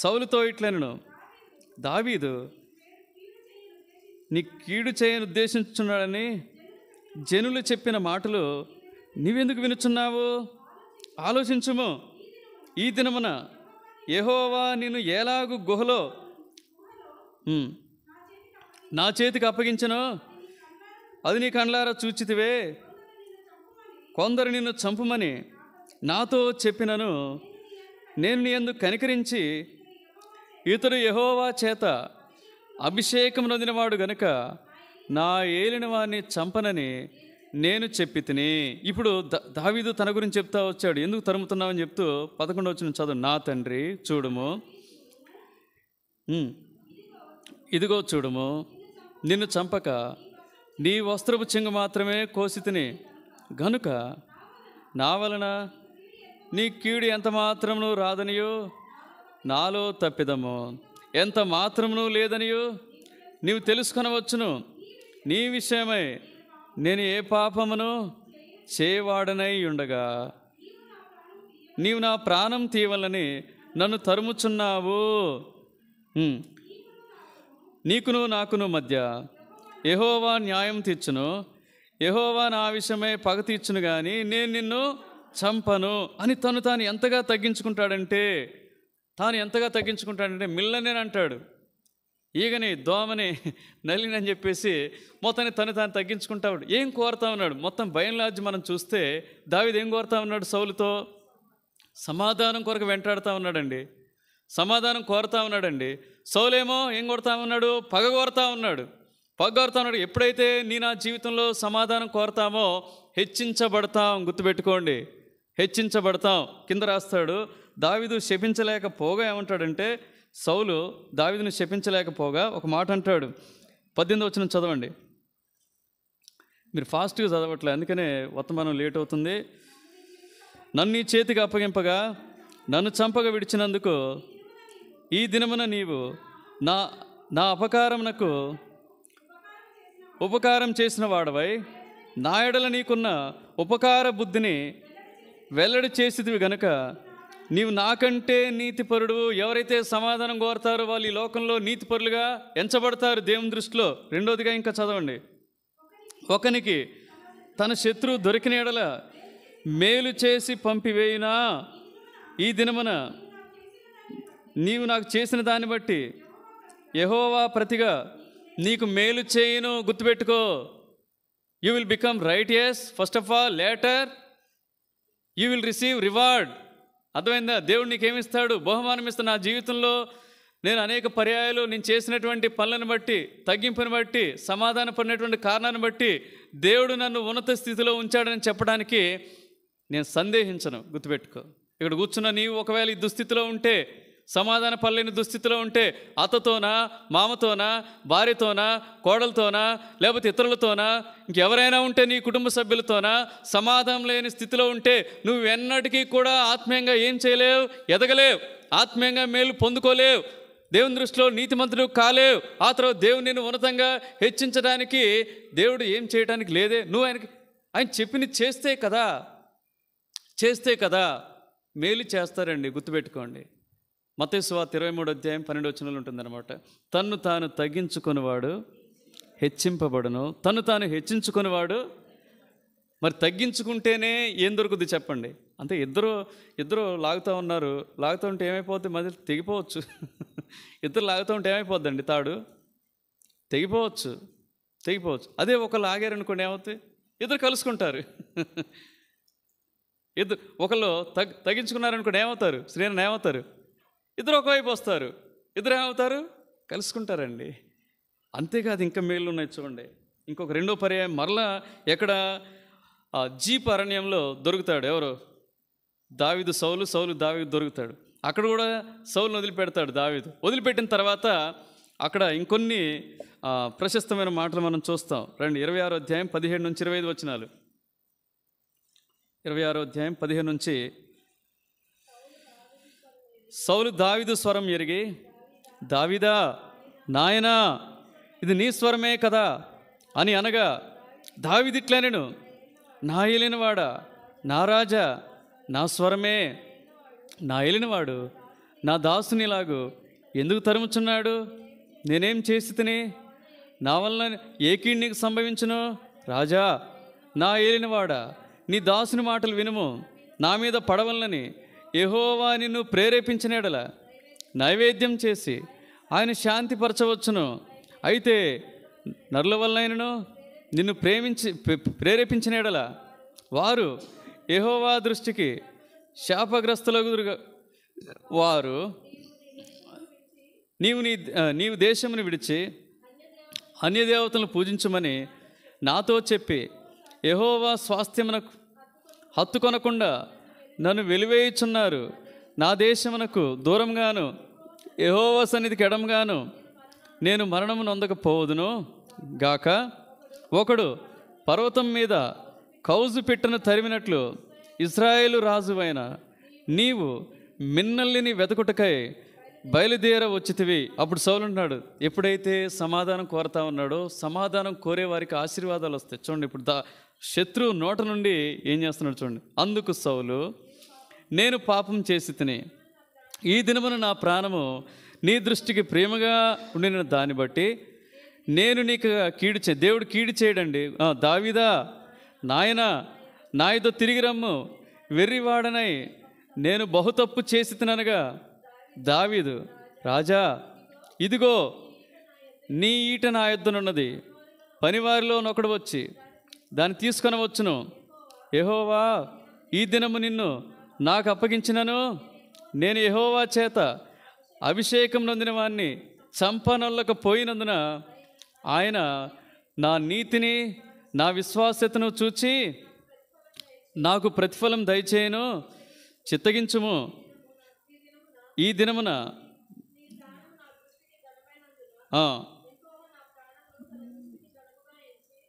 సౌలుతో ఇట్లనెను, దావీదు నీ కీడు చేయని ఉద్దేశించున్నాడని జనులు చెప్పిన మాటలు నీవెందుకు వినుచున్నావు? ఆలోచించుము. ఈ దినమున యెహోవా నిన్ను ఎలాగు గుహలో నా చేతికి అప్పగించెనో అది నీ కండ్లారా చూచితివే. కొందరు నిన్ను చంపుమని నాతో చెప్పినను నేను నీ యందు కనికరించి ఇతడు యెహోవా చేత అభిషేకం నొందినవాడు గనుక నా ఏలిన వారిని చంపనని నేను చెప్పి తిని. ఇప్పుడు దావీదు తన గురించి చెప్తా వచ్చాడు. ఎందుకు తరుముతున్నావని చెప్తూ 11వ వచనం చదువు. నా తండ్రి చూడుము, ఇదిగో చూడుము, నిన్ను చంపక నీ వస్త్రపు చెంగు మాత్రమే కోసి తిని గనుక నా వలన నీ కీడు ఎంత మాత్రమును రాదనియో, నాలో తప్పిదము ఎంత మాత్రమును లేదనియో నీవు తెలుసుకొనవచ్చును. నీ విషయమై నేను ఏ పాపమును చేయవాడనై ఉండగా నీవు నా ప్రాణం తీయవలని నన్ను తరుముచున్నావు. నీకును నాకును మధ్య యెహోవా న్యాయం తీర్చును. యెహోవా నా విషయమై పగ తీర్చును కానీ నేను నిన్ను చంపను అని తాను ఎంతగా తగ్గించుకుంటాడంటే మిల్లనేనంటాడు. ఈగని, దోమని, నలిని అని చెప్పేసి మొత్తాన్ని తాను తగ్గించుకుంటాడు. ఏం కోరుతా ఉన్నాడు? మొత్తం బయలులాజ్యం మనం చూస్తే దావీదు ఏం కోరుతా ఉన్నాడు? సౌలుతో సమాధానం కొరకు వెంటాడుతూ ఉన్నాడండి, సమాధానం కోరుతా ఉన్నాడండి. సౌలేమో ఏం కోరుతా ఉన్నాడు? పగ కోరుతా ఉన్నాడు. ఎప్పుడైతే నా జీవితంలో సమాధానం కోరుతామో హెచ్చించబడతాం. గుర్తుపెట్టుకోండి, హెచ్చించబడతాం. కింద రాస్తాడు, దావీదు శపించలేకపోగా ఏమంటాడంటే, సౌలు దావీదుని శపించలేకపోగా ఒక మాట అంటాడు. 18వ వచనం చదవండి. మీరు ఫాస్ట్గా చదవట్లే, అందుకనే వర్తమానం లేట్ అవుతుంది. నన్ను నీ చేతికి అప్పగింపగా నన్ను చంపగా విడిచినందుకు ఈ దినమున నీవు నా అపకారమునకు ఉపకారం చేసిన వాడవై నా ఎడల నీకున్న ఉపకార బుద్ధిని వెల్లడి చేసిదివి గనుక నీవు నాకంటే నీతిపరుడు. ఎవరైతే సమాధానం కోరుతారో వాళ్ళు ఈ లోకంలో నీతిపరులుగా ఎంచబడతారు దేవుని దృష్టిలో. రెండోదిగా ఇంకా చదవండి. ఒకనికి తన శత్రువు దొరికిన ఎడల మేలు చేసి పంపివేయునా ఈ దినమున నీవు నాకు చేసిన దాన్ని బట్టి యెహోవా ప్రతిగా నీకు మేలు చేయును. గుర్తుపెట్టుకో, you will become righteous first of all, later you will receive reward. అర్థమైందా? దేవుడు నీకేమిస్తాడు? బహుమానం ఇస్తాడు. నా జీవితంలో నేను అనేక పర్యాయాలు నేను చేసినటువంటి పనులను బట్టి, తగ్గింపుని బట్టి, సమాధాన పడినటువంటి కారణాన్ని బట్టి దేవుడు నన్ను ఉన్నత స్థితిలో ఉంచాడని చెప్పడానికి నేను సందేహించను. గుర్తుపెట్టుకో, ఇక్కడ కూర్చున్న నీవు ఒకవేళ ఈ దుస్థితిలో ఉంటే సమాధాన పడలేని దుస్థితిలో ఉంటే అత్తతోనా, మామతోనా, భార్యతోనా, కోడలతోనా, లేకపోతే ఇతరులతోనా, ఇంకెవరైనా ఉంటే నీ కుటుంబ సభ్యులతోనా సమాధానం లేని స్థితిలో ఉంటే నువ్వు ఎన్నటికీ కూడా ఆత్మీయంగా ఏం చేయలేవు, ఎదగలేవు, ఆత్మీయంగా మేలు పొందుకోలేవు, దేవుని దృష్టిలో నీతిమంతుడు కాలేవు. ఆ తర్వాత దేవుడు నిన్ను ఉన్నతంగా హెచ్చించడానికి దేవుడు ఏం చేయడానికి లేదే. నువ్వు ఆయన చెప్పినది చేస్తే కదా మేలు చేస్తారండి. గుర్తుపెట్టుకోండి. మత్తయి సువార్త 23:12 ఉంటుందన్నమాట. తన్ను తాను తగ్గించుకునేవాడు హెచ్చింపబడును, తను తాను హెచ్చించుకునేవాడు. మరి తగ్గించుకుంటేనే ఏం దొరుకుద్ది చెప్పండి? అంటే ఇద్దరు లాగుతూ ఉన్నారు, లాగుతూ ఉంటే ఏమైపోద్ది? మధ్య తెగిపోవచ్చు. ఇద్దరు లాగుతూ ఉంటే ఏమైపోద్దండి? తాడు తెగిపోవచ్చు. అదే ఒకళ్ళు ఆగారనుకోండి, ఏమవుతుంది? ఇద్దరు కలుసుకుంటారు. ఒకళ్ళు తగ్గించుకున్నారనుకోండి, ఏమవుతారు? శ్రీని ఏమవుతారు? ఇద్దరు ఒకవైపు వస్తారు, ఇద్దరు ఏమవుతారు? కలుసుకుంటారండి. అంతేకాదు ఇంకా మేళ్ళు ఉన్నాయి చూడండి. ఇంకొక రెండో పర్యాయం మరలా ఎక్కడ? జీప్ అరణ్యంలో దొరుకుతాడు. ఎవరు? దావీదు సౌలు దావీదు దొరుకుతాడు. అక్కడ కూడా సౌలును వదిలిపెడతాడు దావీదు. వదిలిపెట్టిన తర్వాత అక్కడ ఇంకొన్ని ప్రశస్తమైన మాటలు మనం చూస్తాం. రండి, 26వ అధ్యాయం 17 నుంచి 25 వచనాలు. 26వ అధ్యాయం 15 నుంచి. సౌలు దావీదు స్వరం ఎరిగి, దావీదా నాయనా, ఇది నీ స్వరమే కదా అని అనగా, దావీదు ఇట్లా నేను, నా ఏలినవాడా, నా రాజా, నా స్వరమే, నా ఏలినవాడు నా దాసునిలాగు ఎందుకు తరుముచున్నాడు? నేనేం చేసి తిని నా వలన ఏ కీడు నీకు సంభవించును? రాజా, నా ఏలినవాడా, నీ దాసుని మాటలు వినుము. నా మీద పడవలనని యెహోవా నిన్ను ప్రేరేపించిన యెడల నైవేద్యం చేసి ఆయన శాంతిపరచవచ్చును. అయితే నరుల వలనైనను నిన్ను ప్రేరేపించిన యెడల వారు యెహోవా దృష్టికి శాపగ్రస్తులగుదురు. వారు నీవు దేశమును విడిచి అన్యదేవతలను పూజించమని నాతో చెప్పి యెహోవా స్వాస్థ్యమునకు హత్తుకొనకుండా నన్ను వెలివేయుచున్నారు. నా దేశమునకు దూరంగాను యెహోవా సన్నిధికి ఎడంగాను నేను మరణము నొందకపోవదును గాక. ఒకడు పర్వతం మీద కౌజు పిట్టను తరిమినట్లు ఇశ్రాయేలు రాజువైన నీవు మిన్నల్లిని వెతుకుటకై బయలుదేర వచ్చితివి. అప్పుడు సౌలు అంటున్నాడు, ఎప్పుడైతే సమాధానం కోరుతా ఉన్నాడో సమాధానం కోరే వారికి ఆశీర్వాదాలు వస్తాయి. చూడండి, ఇప్పుడు శత్రువు నోట నుండి ఏం చేస్తున్నాడు చూడండి. అందుకు సౌలు, నేను పాపం చేసి తిని ఈ దినమున నా ప్రాణము నీ దృష్టికి ప్రేమగా ఉండిన దాన్ని బట్టి నేను నీకు దేవుడు కీడు చేయడండి. దావీదా నాయనా, నాయతో తిరిగి రమ్ము, వెర్రివాడనై నేను బహుతప్పు చేసి తిననగా. దావీదు, రాజా, ఇదిగో నీ ఈట నా యొద్దనున్నది, పనివారిలో నొకడు వచ్చి దాన్ని తీసుకొని వచ్చును. యెహోవా ఈ దినము నిన్ను నాకు అప్పగించినను, నేను యెహోవా చేత అభిషేకం నొందిన వాణ్ణి చంపనొల్లకపోయినందున ఆయన నా నీతిని నా విశ్వాస్యతను చూచి నాకు ప్రతిఫలం దయచేయను. చిత్తగించుము. ఈ దినమున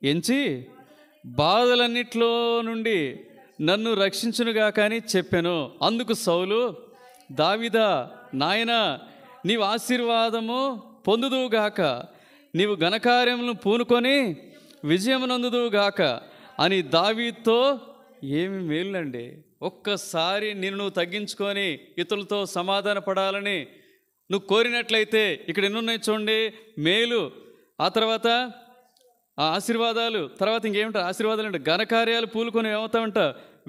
ఎంచి బాధలన్నిట్లో నుండి నన్ను రక్షించునుగా కానీ చెప్పాను. అందుకు సౌలు, దావీదా నాయనా, నీవు ఆశీర్వాదము పొందుదువుగాక, నీవు ఘనకార్యములను పూనుకొని విజయమునందుదువుగాక అని దావీదుతో. ఏమి మేలండి! ఒక్కసారి నిన్ను తగ్గించుకొని ఇతరులతో సమాధాన పడాలని నువ్వు కోరినట్లయితే ఇక్కడ ఎన్నున్నాయి చూడండి. మేలు, ఆ తర్వాత ఆశీర్వాదాలు, తర్వాత ఇంకేమిటో ఆశీర్వాదాలు అంటే ఘనకార్యాలు పూలుకొని ఏమవుతావంట?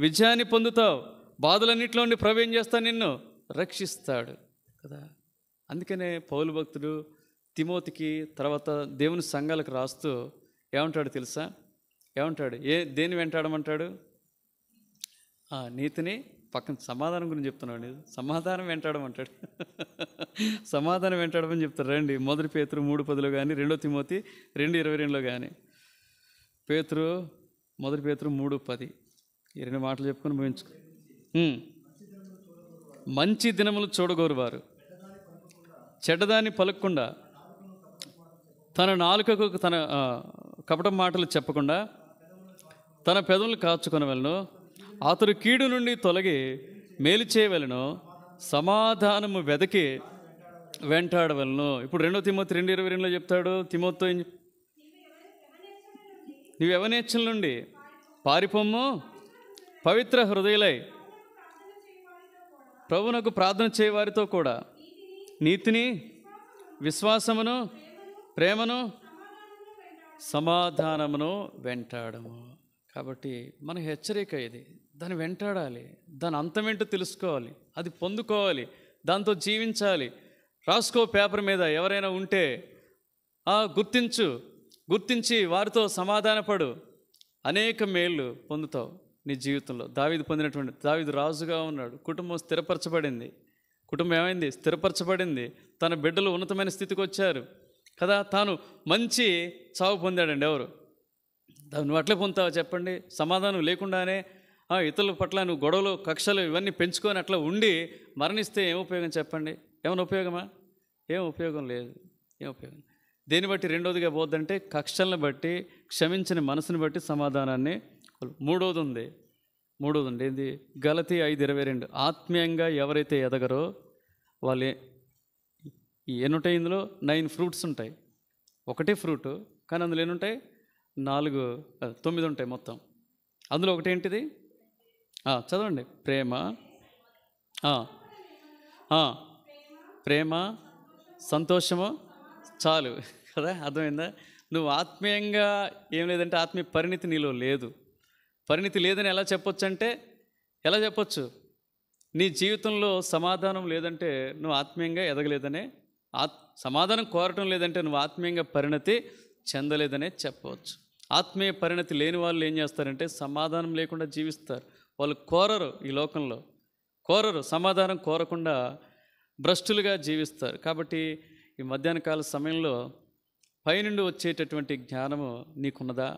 విజయాన్ని పొందుతావు. బాధలన్నింటిలో ఉండి ప్రభు ఏం చేస్తాడు? నిన్ను రక్షిస్తాడు కదా. అందుకనే పౌలు భక్తుడు తిమోతికి తర్వాత దేవుని సంఘాలకు రాస్తూ ఏమంటాడు తెలుసా? ఏమంటాడు? దేన్ని వెంటాడమంటాడు? నీతిని. పక్కన సమాధానం గురించి చెప్తున్నాడు. సమాధానం వెంటాడమంటాడు. సమాధానం వెంటాడమని చెప్తారు. రండి, 1 పేతురు 3:10 కానీ 2 తిమోతి 2:22 కానీ. 1 పేతురు 3:10 ఈ 2 మాటలు చెప్పుకొని ముగించుకో. మంచి దినములు చూడగోరు వారు చెడ్డదాన్ని పలుకకుండా, తన నాలుకకు తన కపట మాటలు చెప్పకుండా తన పెదవులు కాచుకొనవలెను. అతడు కీడు నుండి తొలగి మేలు చేయవలెను, సమాధానము వెదకి వెంటాడవలను. ఇప్పుడు 2 తిమోతి 2:22 చెప్తాడు తిమోతితో, నీవు యవనేచ్ఛల నుండి పారిపోమ్ము, పవిత్ర హృదయులై ప్రభువునకు ప్రార్థన చేయవారితో కూడా నీతిని, విశ్వాసమును, ప్రేమను, సమాధానమును వెంటాడము. కాబట్టి మన హెచ్చరిక ఇది. దాన్ని వెంటాడాలి, దాని అంతమేంటో తెలుసుకోవాలి, అది పొందుకోవాలి, దాంతో జీవించాలి. రాసుకో పేపర్ మీద, ఎవరైనా ఉంటే గుర్తించి వారితో సమాధానపడు, అనేక మేళ్ళు పొందుతావు నీ జీవితంలో. దావీదు రాజుగా ఉన్నాడు, కుటుంబం స్థిరపరచబడింది. కుటుంబం ఏమైంది? స్థిరపరచబడింది. తన బిడ్డలు ఉన్నతమైన స్థితికి వచ్చారు కదా. తాను మంచి చావు పొందాడండి. ఎవరు? నువ్వు అట్లే పొందుతావా చెప్పండి? సమాధానం లేకుండానే ఇతరుల పట్ల నువ్వు గొడవలు, కక్షలు ఇవన్నీ పెంచుకొని అట్లా ఉండి మరణిస్తే ఏం ఉపయోగం చెప్పండి? ఏమైనా ఉపయోగమా? ఏం ఉపయోగం లేదు. ఏం ఉపయోగం? దేన్ని బట్టి రెండోదిగా పోద్దంటే కక్షలను బట్టి, క్షమించిన మనసుని బట్టి సమాధానాన్ని. మూడోది ఉంది ఏంది? గలతీ 5:22, ఆత్మీయంగా ఎవరైతే ఎదగరో వాళ్ళే. ఎన్ని ఉంటాయి ఇందులో? 9 ఫ్రూట్స్ ఉంటాయి. ఒకటే ఫ్రూటు, కానీ అందులో ఎన్ని ఉంటాయి? 9 ఉంటాయి మొత్తం. అందులో ఒకటి ఏంటిది? చదవండి. ప్రేమ, సంతోషము, చాలు కదా. అర్థమైందా? నువ్వు ఆత్మీయంగా ఏం లేదంటే ఆత్మీయ పరిణితి నీలో లేదు. పరిణితి లేదని ఎలా చెప్పొచ్చు అంటే, ఎలా చెప్పొచ్చు? నీ జీవితంలో సమాధానం లేదంటే నువ్వు ఆత్మీయంగా ఎదగలేదనే, సమాధానం కోరటం లేదంటే నువ్వు ఆత్మీయంగా పరిణతి చెందలేదనే చెప్పవచ్చు. ఆత్మీయ పరిణతి లేని వాళ్ళు ఏం చేస్తారంటే సమాధానం లేకుండా జీవిస్తారు. వాళ్ళు కోరరు, ఈ లోకంలో కోరరు, సమాధానం కోరకుండా భ్రష్టులుగా జీవిస్తారు. కాబట్టి ఈ మధ్యాహ్న కాల సమయంలో పైనుండి వచ్చేటటువంటి జ్ఞానము నీకున్నదా?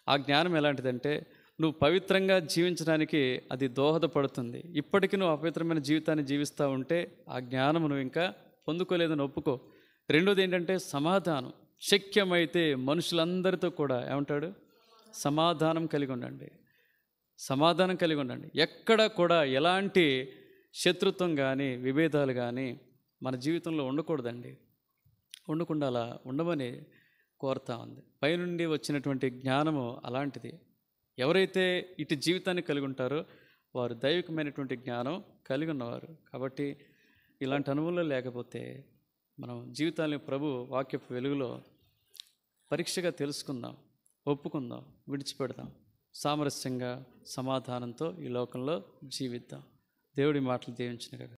ఆ జ్ఞానం ఎలాంటిదంటే నువ్వు పవిత్రంగా జీవించడానికి అది దోహదపడుతుంది. ఇప్పటికీ నువ్వు అపవిత్రమైన జీవితాన్ని జీవిస్తూ ఉంటే ఆ జ్ఞానం నువ్వు ఇంకా పొందుకోలేదని ఒప్పుకో. రెండోది ఏంటంటే సమాధానం. శక్యమైతే మనుషులందరితో కూడా ఏమంటాడు? సమాధానం కలిగి ఉండండి. సమాధానం కలిగి ఉండండి. ఎక్కడ కూడా ఎలాంటి శత్రుత్వం కానీ, విభేదాలు కానీ మన జీవితంలో ఉండకూడదండి. ఉండకుండా అలా ఉండమని కోరుతా ఉంది. పైనుండి వచ్చినటువంటి జ్ఞానము అలాంటిది. ఎవరైతే ఇటు జీవితాన్ని కలిగి ఉంటారో వారు దైవికమైనటువంటి జ్ఞానం కలిగి ఉన్నవారు. కాబట్టి ఇలాంటి అనుభవంలో లేకపోతే మనం జీవితాన్ని ప్రభు వాక్యపు వెలుగులో పరీక్షగా తెలుసుకుందాం, ఒప్పుకుందాం, విడిచిపెడదాం. సామరస్యంగా, సమాధానంతో ఈ లోకంలో జీవిద్దాం. దేవుడి మాటలు దీవించును గాక.